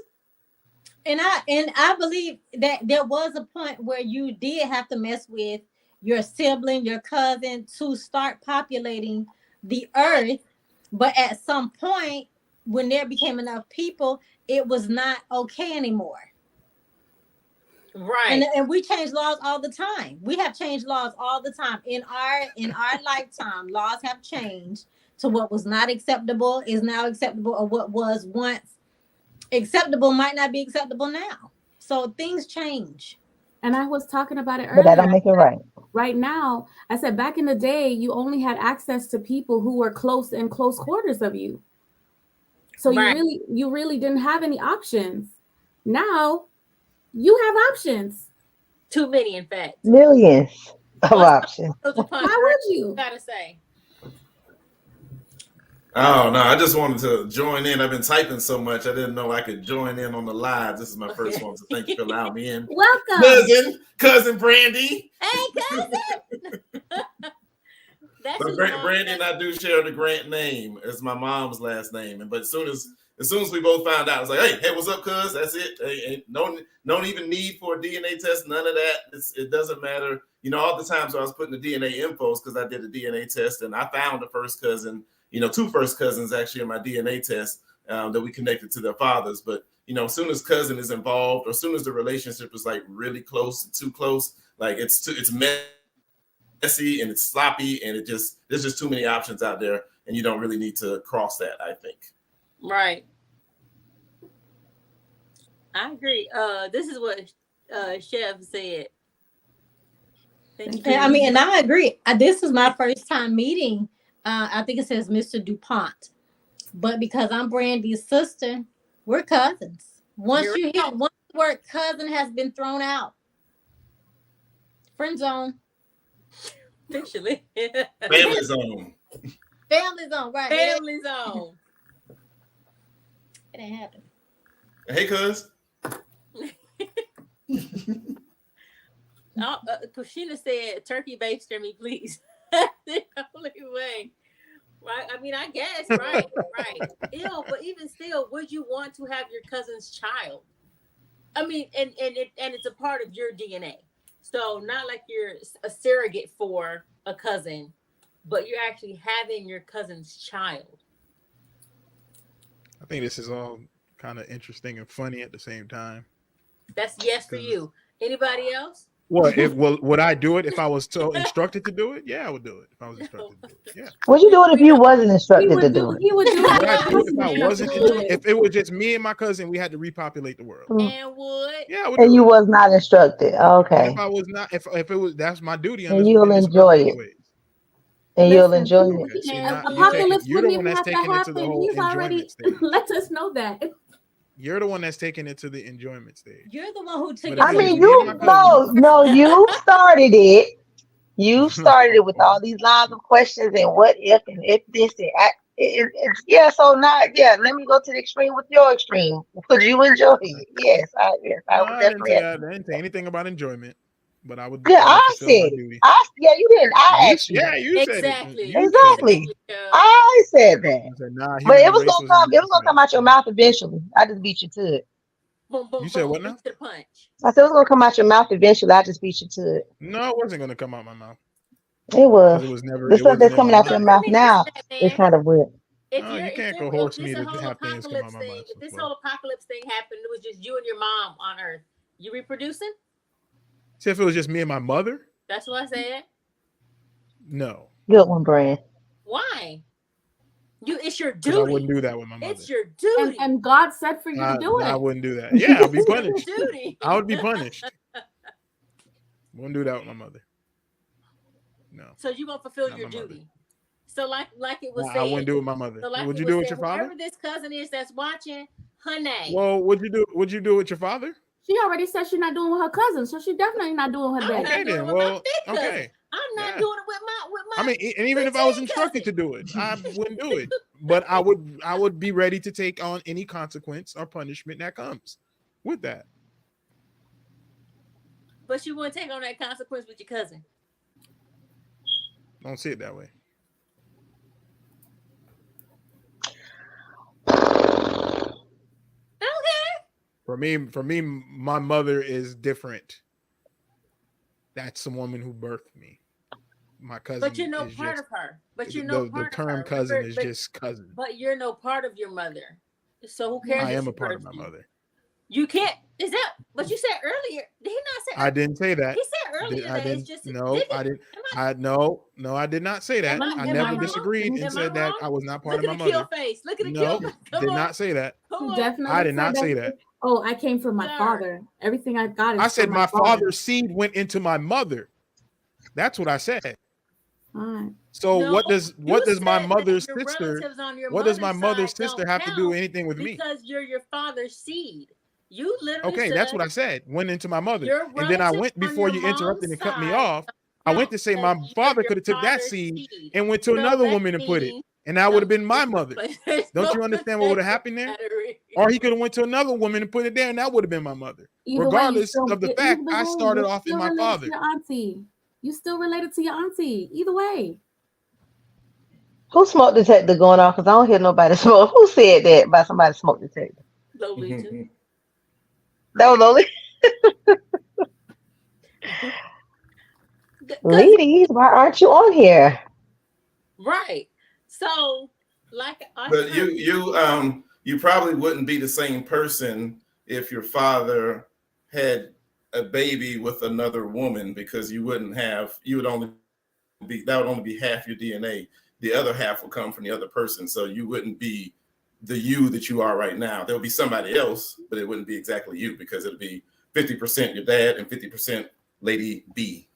and I believe that there was a point where you did have to mess with your sibling, your cousin to start populating the earth. But at some point, when there became enough people, it was not okay anymore. And, Right. and we change laws all the time. We have changed laws all the time. In our lifetime, laws have changed to what was not acceptable is now acceptable, or what was once acceptable might not be acceptable now. So things change. And I was talking about it But that earlier. don't make it right. Right now, I said back in the day, you only had access to people who were close and close quarters of you. So Right. you really didn't have any options. Now you have options. Too many, in fact. Millions of What's up, options. Soldier Punch? Why would you? Gotta say. Oh no, I just wanted to join in. I've been typing so much, I didn't know I could join in on the live. This is my first one, so thank you for allowing me in. Welcome. Cousin Brandy. Hey, cousin. That's But his mom. Brandy and I do share the Grant name. It's my mom's last name. And but as soon as we both found out, I was like, hey, what's up, cuz? That's it. Ain't no even need for a DNA test, none of that. It doesn't matter. All the times I was putting the DNA infos because I did a DNA test and I found the first cousin, two first cousins actually in my DNA test that we connected to their fathers. But as soon as cousin is involved, or as soon as the relationship is like really close, too close, like it's messy and it's sloppy and there's just too many options out there, and you don't really need to cross that, I think. Right. I agree. This is what Chef said. Thank you. And I agree. This is my first time meeting. I think it says Mr. DuPont, but because I'm Brandy's sister, We're cousins. Once You're you hear once the word cousin has been thrown out, friend zone, officially Family zone. family zone, right? family zone. It ain't happening. Hey, cuz. Kushina said, "Turkey baster me, please." That's the only way, right? I mean, I guess, right, right. Ew, but even still, would you want to have your cousin's child? I mean, and it's a part of your DNA. So not like you're a surrogate for a cousin, but you're actually having your cousin's child. I think this is all kind of interesting and funny at the same time. That's yes for Because you. Anybody else? what if would I do it if I was so instructed to do it? Yeah, I would do it if I was No, instructed to do it. Yeah. Would you do it if we you don't. wasn't He instructed to would do do. it? He would do Would it. I If do it if I he And was wasn't would if it was just me and my cousin, we had to repopulate the world? Mm. and would. Yeah, I would And do you it. was not instructed. And if Okay. I was not, if it was, that's my duty And in you'll this earth enjoy it. anyways. And you'll Listen, enjoy it. Okay, see And now would. apocalypse you're the wouldn't one even that's have to taking it to the happen. whole He's enjoyment already stage. let us know that. You're the one that's taking it to the enjoyment stage. You're the one who took But it if I it to was the mean, me and my you cousin, no, no, you started it. You started it with all these lines of questions and what if this and it's yeah. So now, yeah, let me go to the extreme with your extreme. Would you enjoy it? Yes, I no, would I didn't definitely. say that. I didn't say anything about enjoyment. But Yeah, I would I fulfill my said it. duty. Yeah, you didn't. I asked you Yeah, that. you said it. exactly, You said it. Exactly. exactly. I said that. You said, nah, But human race was it was gonna decided. come out your mouth eventually. I just beat you to it. Boom, You boom, said boom. what Beat now? to the punch. I said it was gonna come out your mouth eventually. I just beat you to it. No, it wasn't gonna come out my mouth It because was. The it stuff wasn't that's in my coming out So your mind. let mouth me ask you now that, is man. kind of weird. No, you can't If coerce me this a to whole have things come out apocalypse my thing, mouth. if So this far. whole apocalypse thing happened, it was just you and your mom on Earth. You reproducing? See, if it was just me and my mother, That's what I said. no, Good one, Brand. Why? It's your because I wouldn't duty. do that with my It's mother. your duty. And God said for you to do I it. wouldn't do that. Yeah, I'll be It's your punished. duty. I would be punished. Wouldn't do that with my mother. No, So you gonna fulfill not your my mother. duty. So like it was I said. wouldn't do it with my mother. So like Would it you was do it with said, your father? whoever this cousin is that's watching, her name. Well, would you do it with your father? She already said she's not doing with her cousin, so she definitely not doing with her I'm daddy. not Okay, doing it then. with my Well, fifth cousin. okay. I'm not Yeah. doing it with I my mean, and even if I was instructed to do it, I wouldn't do it. But I would be ready to take on any consequence or punishment that comes with that. But you wouldn't take on that consequence with your cousin. Don't see it that way. Okay. For me, my mother is different. That's the woman who birthed me. My cousin But you're no is part just of her. But you're no the part of term her. cousin Remember, is just cousin. but you're no part of your mother. So who cares I if am she a part of birthed my you? mother. You can't. Is that what you said earlier? Did he not say? I didn't say that. He said earlier I that it's didn't. just. No, Did he? I didn't. Am I? No, I did not say that. Am I? I Am I never wrong? disagreed and Am I said that wrong? I was not part Look of at my the kill mother. face. Look at the kill No, face. Come did on. not say that. Come He on. definitely I did said not say that. that. Oh, I came from my Sir. father. Everything I got is I from said my my father. father's seed went into my mother. That's what I said. All right. So No, you what does my said that mother's your sister relatives on your what does my mother's mother's side sister don't have to do count anything with me? because you're your father's seed. You literally Okay, that's said what I said. Went into my mother. your And then I relatives went on before your you interrupted mom's and cut me side off. I don't went count to say because my you're father your could have took that father's seed seed. and went to So another that woman and put it. means And that would have been my there's no, mother. there's Don't no you understand what would have protection happened there? battery. Or he could have went to another woman and put it there, and that would have been my mother. Either way, Regardless of the fact, I started you're off in still my related to father. your auntie. You still related to your auntie. Either way. Who smoke detector going off? Because I don't hear nobody smoke. Who said that about somebody smoke detector? Lolita. That was only Because ladies. Why aren't you on here? right. So like I But said, you probably wouldn't be the same person if your father had a baby with another woman, because you would only that would only be half your DNA. The other half will come from the other person. So you wouldn't be the you that you are right now. There'll be somebody else, but it wouldn't be exactly you, because it'll be 50% your dad and 50% Lady B.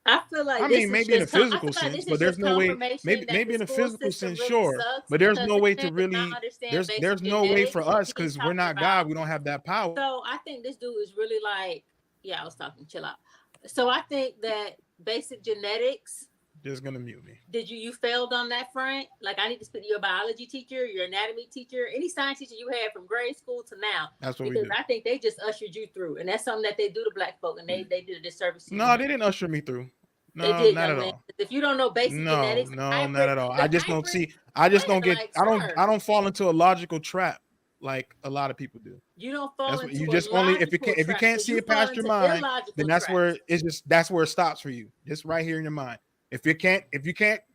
I feel like I this mean, is maybe in a just. I feel physical like sense, this but is there's just no way. confirmation Maybe that maybe the in a school physical system sense, really sure, sucks but there's because no this way to man does not really. understand There's basic no way genetics for and us he's because we're talking not God. about. We don't have that power. So I think this dude is really like, yeah, I was talking, chill out. So I think that basic genetics. Just gonna mute me. Did you failed on that front? Like I need to speak to your biology teacher, your anatomy teacher, any science teacher you had from grade school to now. That's what we Because do. I think they just ushered you through, and that's something that they do to black folk, and they did a disservice to you. No, they didn't usher me through. They No, did, not young at man. all. If you don't know basic No, genetics, no, not hybrid, at all. the I just don't hybrid, see. I just don't man, get. like, I sir, don't fall into a logical trap like a lot of people do. you don't fall That's what into you a just only if logical you trap. can't So see you it fall past your into mind, illogical then that's traps. where it's just that's where it stops for you. Just right here in your mind. If you can't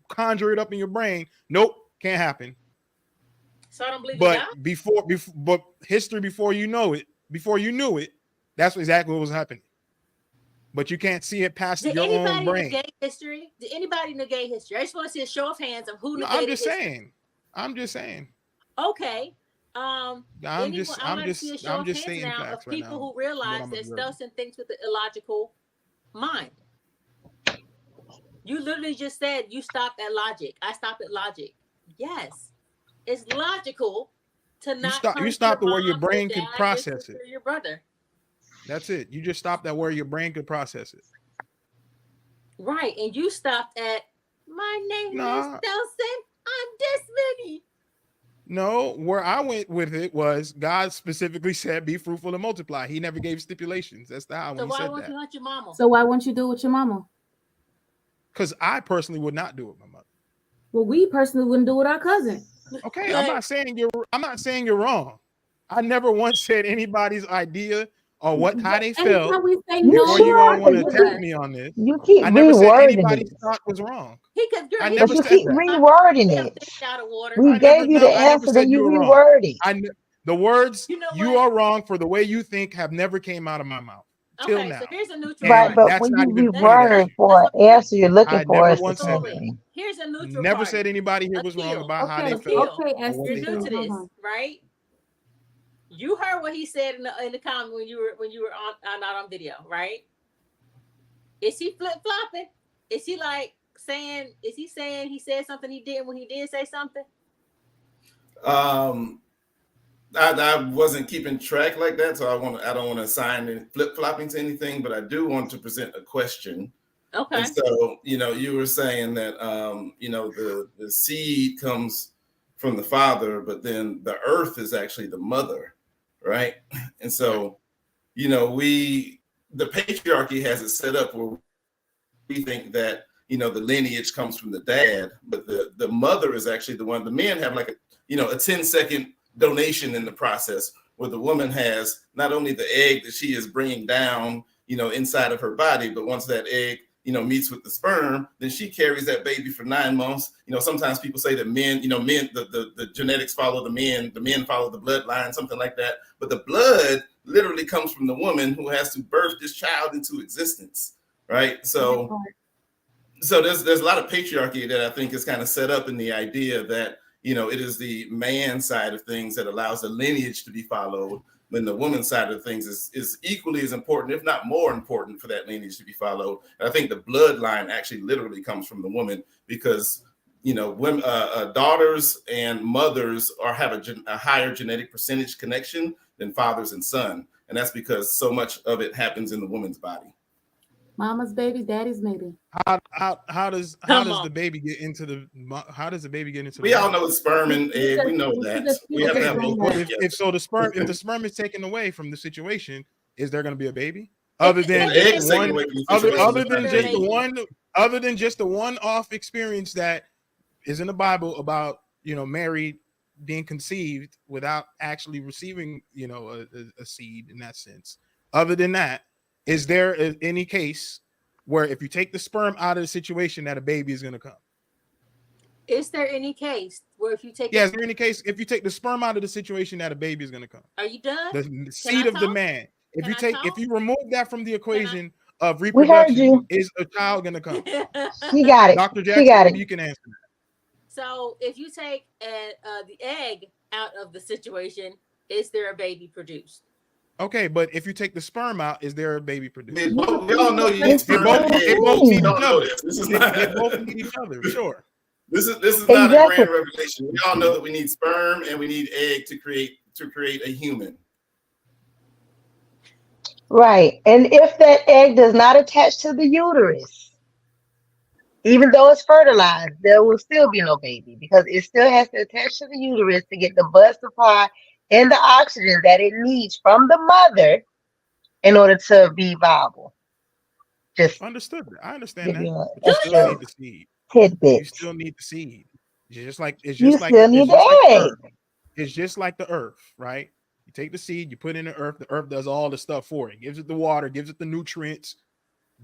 conjure it up in your brain, nope, can't happen. So I don't believe in But God. but history before you knew it, that's exactly what was happening. But you can't see it past Did your own anybody brain. negate history? Did anybody negate history? I just want to see a show of hands of who No, negated I'm just history. saying. I'm just saying. Okay. I'm Anyone, I want to see a show of hands stating now facts of right people now. who realize that Stelson thinks with the illogical mind. You literally just said you stopped at logic. I stopped at logic. Yes, it's logical to not You punch stopped your to where your mom, brain your could dad, your process sister, it. your brother. That's it. You just stopped at where your brain could process it. Right, and you stopped at my name is Stelson. I'm this many. No, where I went with it was God specifically said, "Be fruitful and multiply." He never gave stipulations. That's the how. So When he why said won't that. you hunt your mama? So why won't you do it with your mama? Because I personally would not do it with my mother. Well, we personally wouldn't do it with our cousin. Okay, I'm not saying you're wrong. I never once said anybody's idea or how they felt. Anytime we say You Before no, you all sure? want to Because attack me on this, you keep I never said rewording anybody's it. thought was wrong. I But never you said keep that. rewording it. Out of water. We gave you the I never answer, then said you you were wrong. reword it. The words You know "you are wrong" for the way you think have never came out of my mouth till now. So here's a neutral Right, part. but That's when not you even pointed at reword you. for an answer, you're looking I for never us the once said same that. thing. Here's a neutral Never part. said anybody here was wrong about how they Okay, felt. okay, or what You're they new thought. to this, right? You heard what he said in the comment when you were on not on video, right? Is he flip flopping? Is he like saying? Is he saying he said something he didn't when he did say something? I wasn't keeping track like that, so I don't want to assign any flip flopping to anything, but I do want to present a question. Okay. And so, you were saying that the seed comes from the father, but then the earth is actually the mother, right? And so, the patriarchy has it set up where we think that the lineage comes from the dad, but the mother is actually the one. The men have like a 10-second donation in the process, where the woman has not only the egg that she is bringing down inside of her body, but once that egg meets with the sperm, then she carries that baby for 9 months. Sometimes people say that men the genetics follow the men follow the bloodline, something like that, but the blood literally comes from the woman who has to birth this child into existence, right? So there's a lot of patriarchy that I think is kind of set up in the idea that it is the man side of things that allows the lineage to be followed, when the woman's side of things is equally as important, if not more important, for that lineage to be followed. And I think the bloodline actually literally comes from the woman, because women, daughters and mothers have a higher genetic percentage connection than fathers and son, and that's because so much of it happens in the woman's body. Mama's baby, daddy's maybe. How does the baby get into the? How does the baby get into? We all know it's sperm and egg. We know that. We have to have both. If the sperm is taken away from the situation, is there going to be a baby? Other than just the one off experience that is in the Bible about Mary being conceived without actually receiving a seed in that sense. Other than that, is there any case where if you take the sperm out of the situation that a baby is going to come? Is there any case where if you take is there any case if you take the sperm out of the situation that a baby is going to come? Are you done? The seed of the man. If you remove that from the equation of We heard reproduction, you. is a child going to come? She got it. Dr. She Jackson, got maybe it. you can answer that. So if you take the egg out of the situation, is there a baby produced? Okay, but if you take the sperm out, is there a baby produced? We all know you need It's They sperm both and eggs. they both We need each don't know other. this. This is They not. both need each other. Sure. This is not a exactly grand revelation. We all know that we need sperm and we need egg to create a human. right. And if that egg does not attach to the uterus, even though it's fertilized, there will still be no baby because it still has to attach to the uterus to get the blood supply and the oxygen that it needs from the mother in order to be viable. Just Understood. I understand give that. you an But you Do still extra need you? the seed. You tidbit. still need the seed. It's You just like still it's need just like the the egg. earth. It's just like the earth, right? You take the seed, you put it in the earth does all the stuff for it. Gives it the water, gives it the nutrients,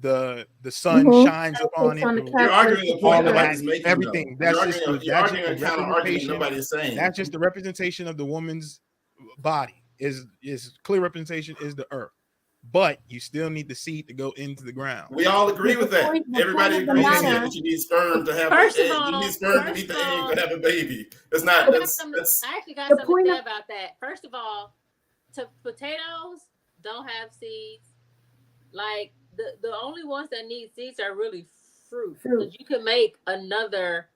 the sun Hmm. shines That upon takes it, on the You're arguing a characteristics of point all the of that, earth. nobody's making, though. everything. You're arguing The a counter argument representation. nobody's saying. That's just the representation of the woman's body. Is clear representation is the earth. But you still need the seed to go into the ground. We all agree But with that. the point Everybody of the agrees Okay. here matter, that you need sperm to have First the of egg. You need all, sperm to meet the egg to have a baby. That's not. That's. I actually got the something to point say of about that. First of all, potatoes don't have seeds. Like the only ones that need seeds are really fruit, fruit because you can make another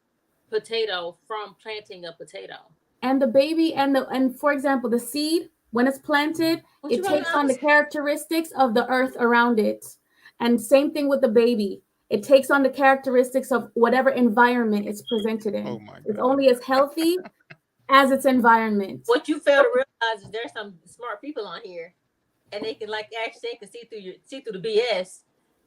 potato from planting a potato. and the baby and for example, the seed when it's planted, What you it gonna takes on the ask? characteristics of the earth around it. And same thing with the baby. It takes on the characteristics of whatever environment it's presented Oh in. my It's God. only as healthy as its environment. What you fail to realize is there's some smart people on here, and they can like actually they can see through the BS.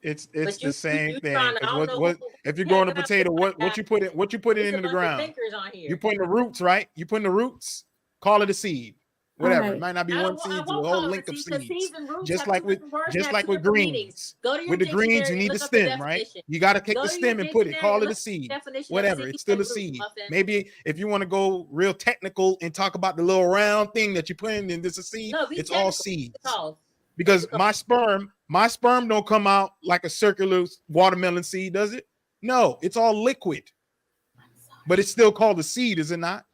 It's But the same you thing. trying to I Because don't know what who if you're yeah, growing a you're not the potato? smart guy. What you put it It's a into the bunch of ground? thinkers on You here. putting the roots, right? You putting the roots. Call it a seed. All Whatever. It right. might not be one I seed to a won't whole call it a link of seed because seeds. seeds and roots Just have two like with different words and just have like two with different meanings. greens. Go to your With the greens, you dictionary and need the look up the stem, right? definition. You got to take Go the to your stem and put it. dictionary Call and it a look up seed. the definition of Whatever. seed It's still and a root, seed. muffin. Maybe if you want to go real technical and talk about the little round thing that you put in, and this a seed, No, be it's all technical. What's it seeds. called? What's Because it called? my sperm don't come out like a circular watermelon seed, does it? No, it's all liquid. But it's still called a seed, is it not?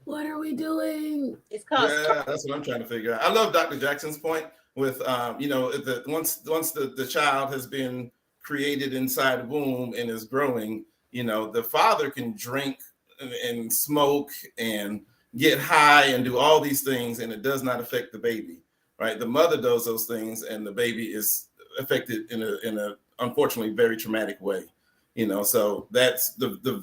What are we doing? It's called Yeah, that's what I'm trying to figure out. I love Dr. Jackson's point with, once the child has been created inside the womb and is growing, the father can drink and smoke and get high and do all these things, and it does not affect the baby, right? The mother does those things, and the baby is affected in a unfortunately very traumatic way, So that's the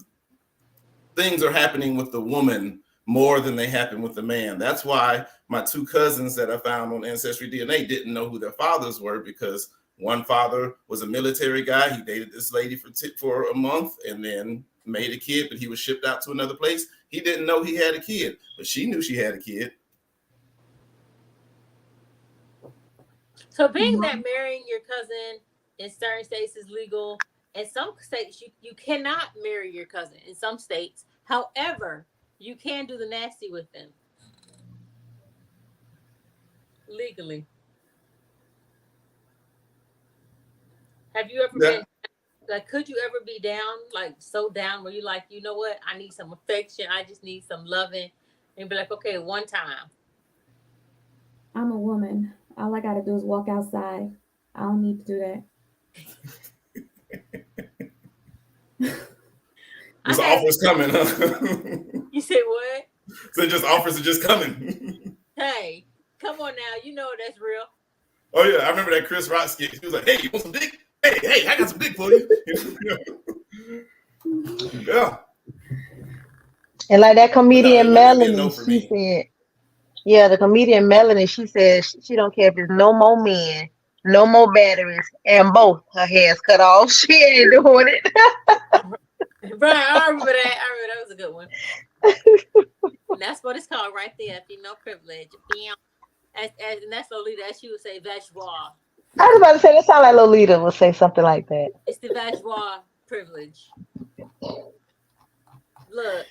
things are happening with the woman more than they happen with the man. That's why my two cousins that I found on Ancestry DNA didn't know who their fathers were, because one father was a military guy. He dated this lady for a month and then made a kid, but he was shipped out to another place. He didn't know he had a kid, but she knew she had a kid. So being that marrying your cousin in certain states is legal, in some states you cannot marry your cousin in some states. However, you can do the nasty with them legally. Have you ever been like, could you ever be down, like so down where you're like, you know what, I need some affection, I just need some loving, and be like, okay, one time. I'm a woman. All I gotta do is walk outside. I don't need to do that. This offer's coming, huh? You said what? So just offers are just coming. Hey, come on now, you know that's real. Oh yeah, I remember that Chris Rock skit. He was like, "Hey, you want some dick? Hey, I got some dick for you." Yeah. And like that comedian No Melanie, for she me. said, yeah, the comedian Melanie, she says she don't care if it's no more men, no more batteries, and both her hairs cut off. She ain't doing it. Right, I remember that. That was a good one. And that's what it's called right there, female privilege. And that's Lolita, as she would say, vaginois. I was about to say that sound like Lolita would say something like that. It's the vaginois privilege. Look,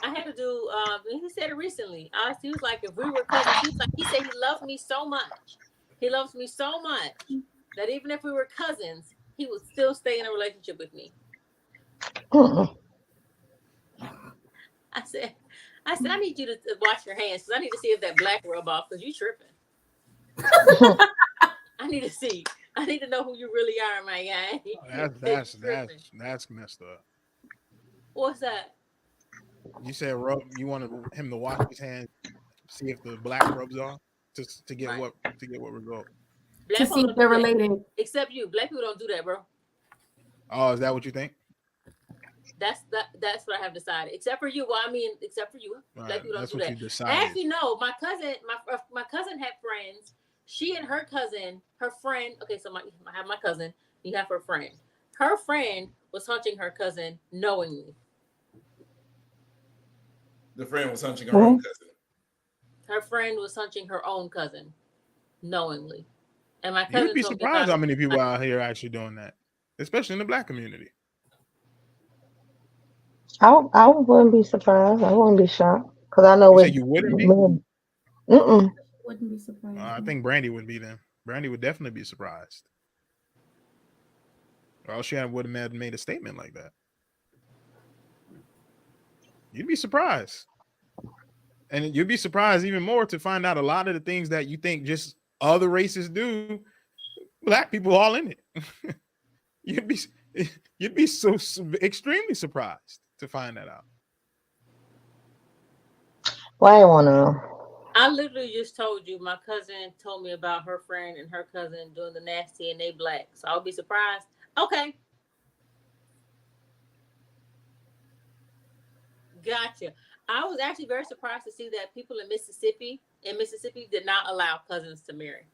I had to do. He said it recently. He was like, if we were cousins, he said he loved me so much. He loves me so much that even if we were cousins, he would still stay in a relationship with me. I said, I need you to wash your hands because I need to see if that black rub off because you tripping. I need to see. I need to know who you really are, my guy. That's messed up. What's that? You said you wanted him to wash his hands, see if the black rubs off to get Right. what result. To Black see people if don't do they're that. related. Except you. Black people don't do that, bro. Oh, is that what you think? That's what I have decided. Except for you. Well, I mean, except for you. All Black right, people don't that's do what that. you decided. Actually, no. My cousin had friends. She and her cousin, her friend. Okay, so I have my cousin. You have her friend. Her friend was hunching her cousin knowingly. The friend was hunching her own cousin. Her friend was hunching her own cousin knowingly. And my You'd cousin be told me about surprised how it. many people out here actually doing that, especially in the black community. I wouldn't be surprised. I wouldn't be shocked because I know You say what you wouldn't be? men. Mm-mm. Wouldn't be surprised. I think Brandy would be then. Brandy would definitely be surprised. Or else she wouldn't have made a statement like that. You'd be surprised. And you'd be surprised even more to find out a lot of the things that you think just other races do, black people all in it. you'd be so extremely surprised to find that out. Why I want to know? I literally just told you my cousin told me about her friend and her cousin doing the nasty and they black. So I'll be surprised. Okay. Gotcha. I was actually very surprised to see that people in Mississippi did not allow cousins to marry.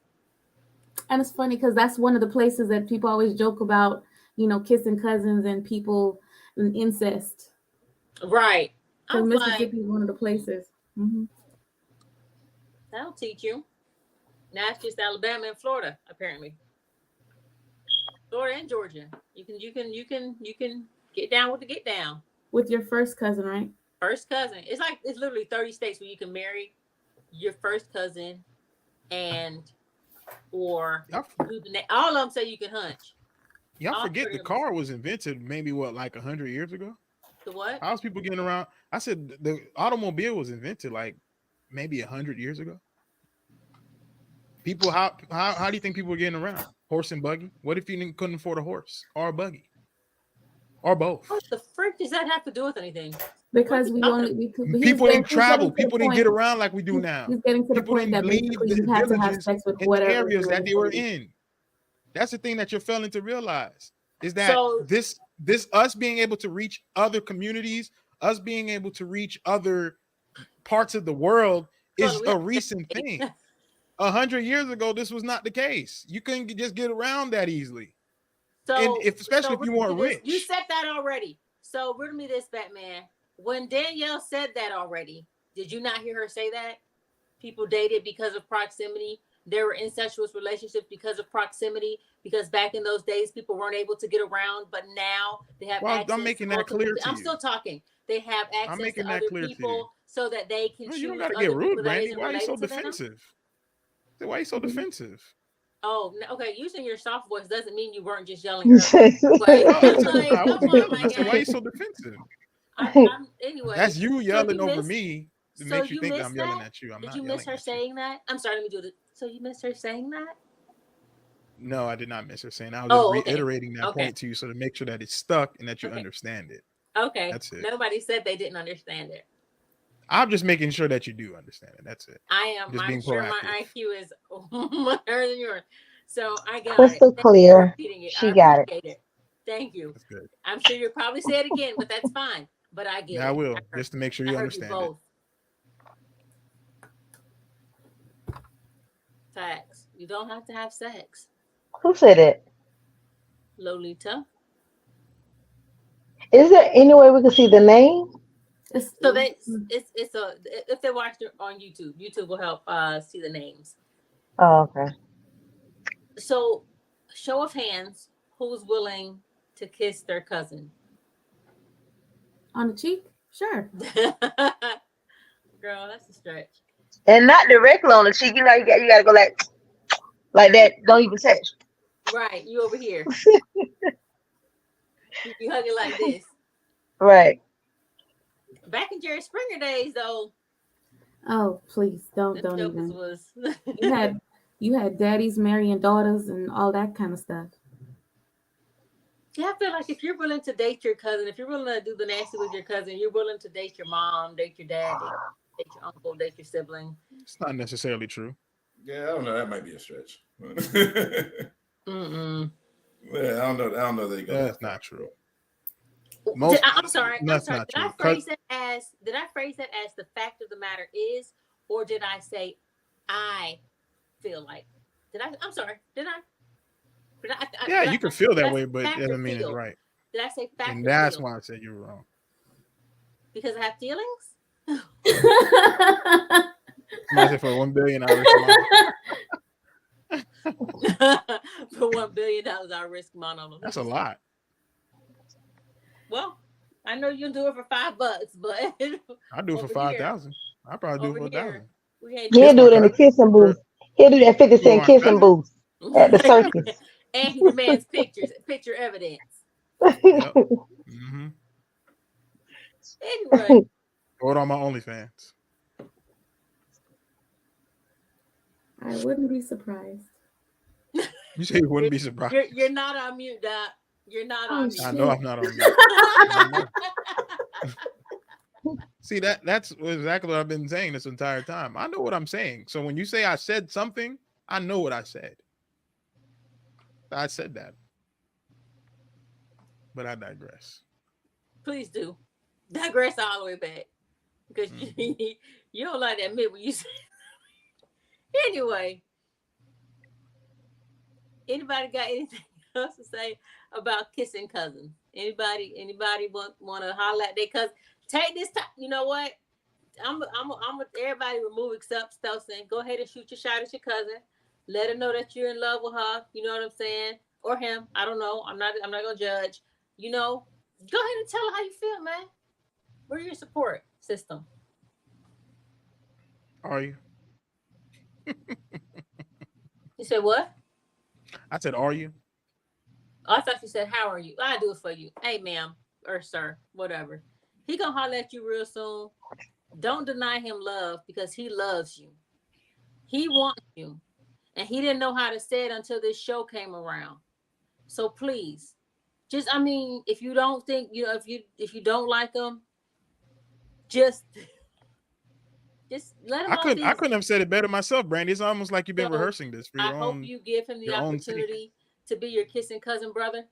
And it's funny because that's one of the places that people always joke about, kissing cousins and people and incest. Right. I So was Mississippi like, is one of the places. Mm-hmm. that'll teach you. Now it's just Alabama and Florida, apparently. Florida and Georgia. You can get down with the get down. With your first cousin, right? First cousin. It's literally 30 states where you can marry your first cousin or all of them say you can hunch. Y'all forget the car was invented maybe like 100 years ago? The what? How's people getting around? I said the automobile was invented like maybe 100 years ago. People, how do you think people were getting around? Horse and buggy? What if you couldn't afford a horse or a buggy? Or both? What the frick does that have to do with anything? Because people didn't travel. People didn't get around like we do now. He's getting to the point that basically you had to have sex with whatever the areas that they were in. That's the thing that you're failing to realize is that this us being able to reach other communities, us being able to reach other parts of the world is a recent thing. 100 years ago, this was not the case. You couldn't just get around that easily. So, especially if you weren't rich. You said that already. So riddle me this, Batman. When Danielle said that already, did you not hear her say that? People dated because of proximity. There were incestuous relationships because of proximity. Because back in those days, people weren't able to get around, but now they have access. I'm making that clear to you. I'm still talking. They have access to other people so that they can choose. You don't got to get rude, Brandy. Why are you so defensive? Why are you so defensive? Oh, okay. Using your soft voice doesn't mean you weren't just yelling earlier. Why are you so defensive? Anyway, that's you yelling over me. It makes you think I'm yelling at you. Did you miss her saying that? I'm sorry. Let me do this. So you missed her saying that? No, I did not miss her saying that. I was just reiterating that point to you so to make sure that it's stuck and that you understand it. Okay. That's it. Nobody said they didn't understand it. I'm just making sure that you do understand it. That's it. I am. I'm sure my IQ is higher than yours. So I got crystal clear. She got it. Thank you. That's good. I'm sure you'll probably say it again, but that's fine. But I get it. I will, just to make sure you understand it. Facts. You don't have to have sex. Who said it? Lolita. Is there any way we can see the name? So if they watch it on YouTube will help see the names. Oh, okay. So, show of hands, who's willing to kiss their cousin? On the cheek? Sure. Girl, that's a stretch. And not directly on the cheek. You gotta go like that. Don't even touch. Right, you over here. You hug it like this. Right. Back in Jerry Springer days, though. Oh, please don't even. You had daddies marrying daughters and all that kind of stuff. Yeah, I feel like if you're willing to date your cousin, if you're willing to do the nasty with your cousin, you're willing to date your mom, date your dad, date your uncle, date your sibling. It's not necessarily true. Yeah, I don't know. That might be a stretch. Mm-mm. Yeah, I don't know that you're gonna That's have fun. not true. I'm sorry. I'm That's sorry. not Did I true. phrase it as? Did I phrase it as the fact of the matter is, or did I say I feel like? Did I? I'm sorry. Did I? Yeah, you can feel Did that I say way, but that fact or doesn't mean it's feel? right. Did I say fact And or that's feel? why I said you were wrong. Because I have feelings. Somebody said for 1 billion, I risk mine. For $1 billion, I risk mine on them. That's a lot. Well, I know you'll do it for $5, but I do it for 5,000. I probably do it for 1,000. We ain't He'll Kiss do my it in the cousin. kissing booth. He'll do that 50 Cent my kissing cousin? booth at the circus. And he demands picture evidence. Yep. Mm-hmm. Anyway, Throw it on my OnlyFans. I wouldn't be surprised. You say you wouldn't be surprised. you're not on mute, Doc. You're not on mute. I know I'm not on mute. See, that's exactly what I've been saying this entire time. I know what I'm saying. So when you say I said something, I know what I said. I said that. But I digress. Please do. Digress all the way back. Because you don't like to admit when you say. Anyway. Anybody got anything else to say about kissing cousins? Anybody want to holler at their cousin? Take this time. You know what? I'm everybody remove except Stelson. Go ahead and shoot your shot at your cousin. Let her know that you're in love with her. You know what I'm saying? Or him. I don't know. I'm not gonna judge. You know, go ahead and tell her how you feel, man. We're your support system. Are you? You said what? I said, are you? Oh, I thought you said, how are you? I do it for you. Hey, ma'am, or sir, whatever. He gonna holler at you real soon. Don't deny him love because he loves you. He wants you. And he didn't know how to say it until this show came around. So please, if you don't think, if you don't like him, just let him off I couldn't have said it better myself, Brandy. It's almost like you've been So, rehearsing this for your I own. hope you give him the opportunity to be your kissing cousin brother,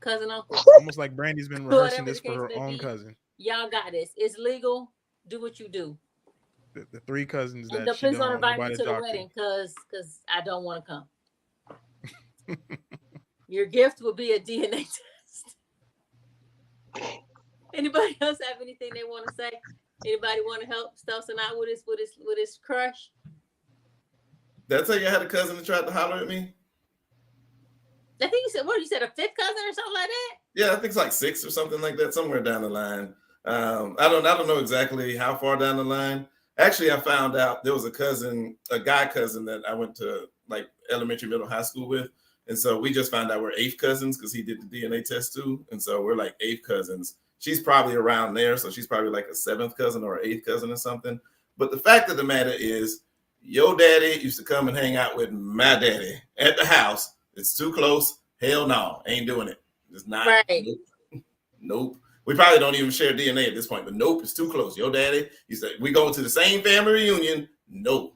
cousin uncle. Almost like Brandy's been rehearsing this for her own cousin. Y'all got this. It's legal. Do what you do. The 3 cousins And that she please don't don't want invite me nobody to to the talk wedding because I don't want to come. Your gift will be a DNA test. Anybody else have anything they want to say? Anybody want to help Stelson out with his crush? Did I tell you I had a cousin that tried to holler at me? I think you said, what, you said a 5th cousin or something like that? Yeah, I think it's like 6 or something like that, somewhere down the line. I don't know exactly how far down the line. Actually, I found out there was a guy cousin that I went to like elementary, middle, high school with. And so we just found out we're 8th cousins because he did the DNA test too. And so we're like 8th cousins. She's probably around there. So she's probably like a 7th cousin or 8th cousin or something. But the fact of the matter is, your daddy used to come and hang out with my daddy at the house. It's too close. Hell no, ain't doing it. It's not. Right. Nope. We probably don't even share DNA at this point, but nope, it's too close. Your daddy, he said, we go to the same family reunion. Nope.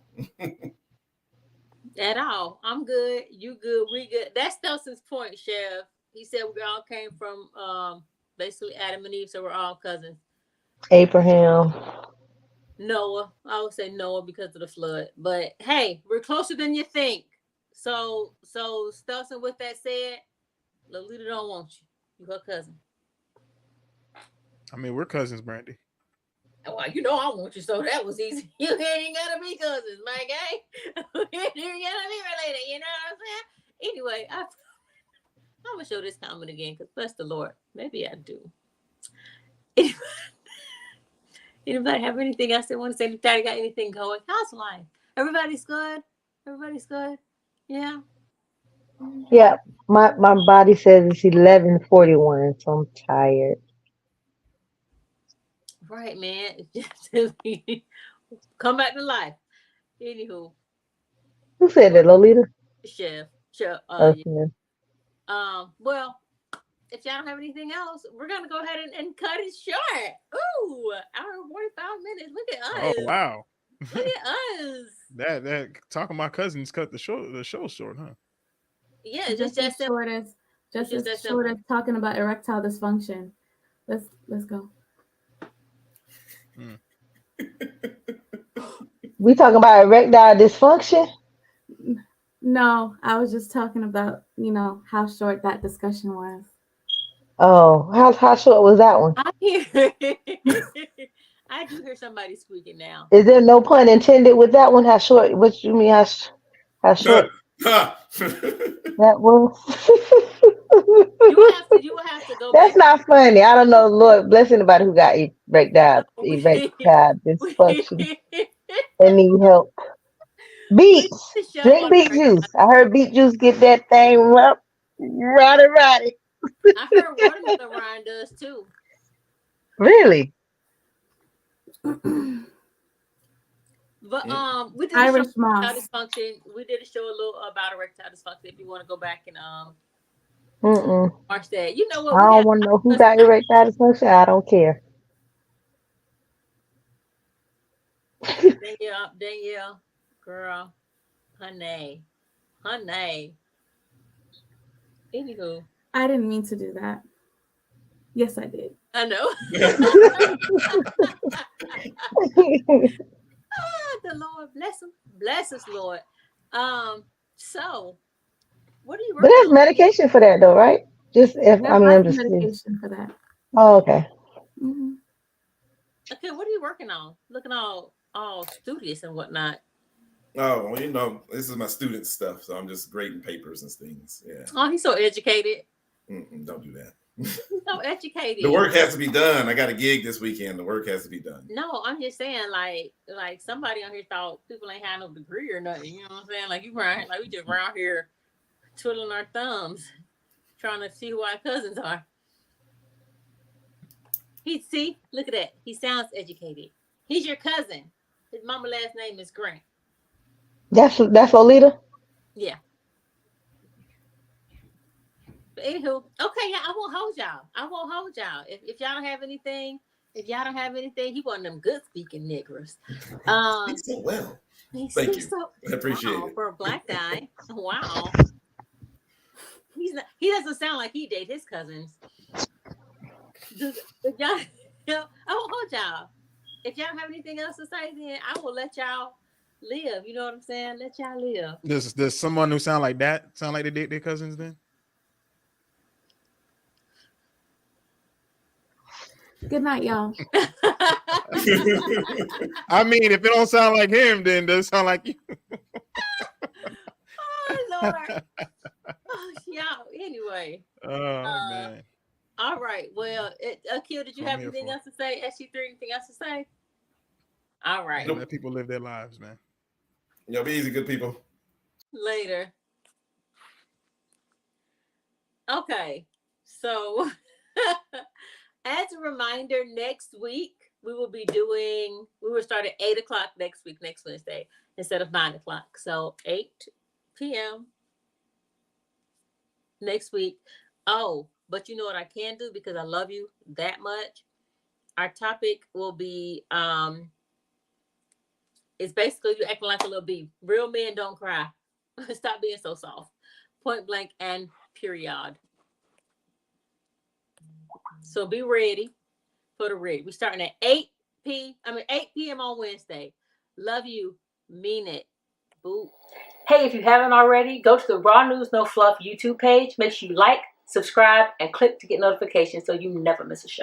At all. I'm good. You good. We good. That's Stelson's point, Chef. He said we all came from basically Adam and Eve, so we're all cousins. Abraham. Noah. I would say Noah because of the flood. But hey, we're closer than you think. So Stelson, with that said, Lolita don't want you. You her cousin. I mean, we're cousins, Brandy. Well, you know I want you, so that was easy. You ain't gotta be cousins, my guy. You ain't gotta be related, you know what I'm saying? Anyway, I'm gonna show this comment again because bless the Lord. Maybe I do. Anybody have anything else they want to say? Daddy got anything going? How's life? Everybody's good? Everybody's good? Yeah. Yeah, my body says it's 11:41, so I'm tired. Right, man. Come back to life. Anywho. Who said that, Lolita? Chef. Yeah. Okay. Well, if y'all don't have anything else, we're gonna go ahead and cut it short. Ooh, hour and 45 minutes. Look at Oh us. wow. Look at us. that talking my cousins cut the show short, huh? Yeah, Just that as simple. short as It's just that short simple. as talking about erectile dysfunction. Let's go. Mm. We talking about erectile dysfunction? No, I was just talking about, how short that discussion was. Oh, how short was that one? I hear. I do hear somebody squeaking now. Is there no pun intended with that one? How short? What you mean? How short that was? You will have to go That's back. not funny. I don't know. Lord bless anybody who got erectile We, dysfunction and need help. we Beets. did a show Drink on beet erect- juice. I heard beet juice get that thing roddy. I heard watermelon rind does too. Really? But we did a show on Irish erectile moss. dysfunction. We did a show a little about erectile dysfunction. If you want to go back and Mm-mm. watch that, you know I what we don't had. want to know who got erectile dysfunction. I don't care. Danielle, girl, honey. Anywho, I didn't mean to do that. Yes, I did. I know. The Lord bless him. Bless us, Lord. So what are you But working there's on? medication for that, though, right? Just if There's I mean, lots I'm of just kidding. medication for that. Oh, okay. Hmm. Okay, what are you working on? Looking all studious and whatnot. Oh, well, this is my student stuff, so I'm just grading papers and things. Yeah. Oh, he's so educated. Don't do that. He's so educated. The work has to be done. I got a gig this weekend. The work has to be done. No, I'm just saying, like somebody on here thought people ain't had no degree or nothing. You know what I'm saying? Like you around, like we just around here twiddling our thumbs, trying to see who our cousins are. Look at that. He sounds educated. He's your cousin. His mama last name is Grant. That's Lolita. Yeah. But anywho, okay, yeah, I won't hold y'all. If y'all don't have anything, he one of them good speaking niggers. Speak so well. He Thank speaks you. so I appreciate it. for a black guy. Wow. He doesn't sound like he date his cousins. If y'all, I won't hold y'all. If y'all don't have anything else to say, then I will let y'all live. You know what I'm saying? Let y'all live. Does someone who sound like that sound like they date their cousins then? Good night, y'all. I mean, if it don't sound like him, then does it sound like you? Oh Lord. Oh, y'all. Anyway. Oh man. All right. Well, Akil, did you have anything for else to say? SG3, anything else to say? All right. Let people live their lives, man. Y'all be easy, good people. Later. Okay. So, as a reminder, next week we will start at 8 o'clock next Wednesday, instead of 9 o'clock. So 8 p.m. next week. Oh, but you know what I can do because I love you that much? Our topic will be it's basically you acting like a little bee. Real men don't cry. Stop being so soft. Point blank and period. So be ready for the read. We're starting at 8 p.m. on Wednesday. Love you. Mean it. Boo. Hey, if you haven't already, go to the Raw News No Fluff YouTube page. Make sure you like, subscribe, and click to get notifications so you never miss a show.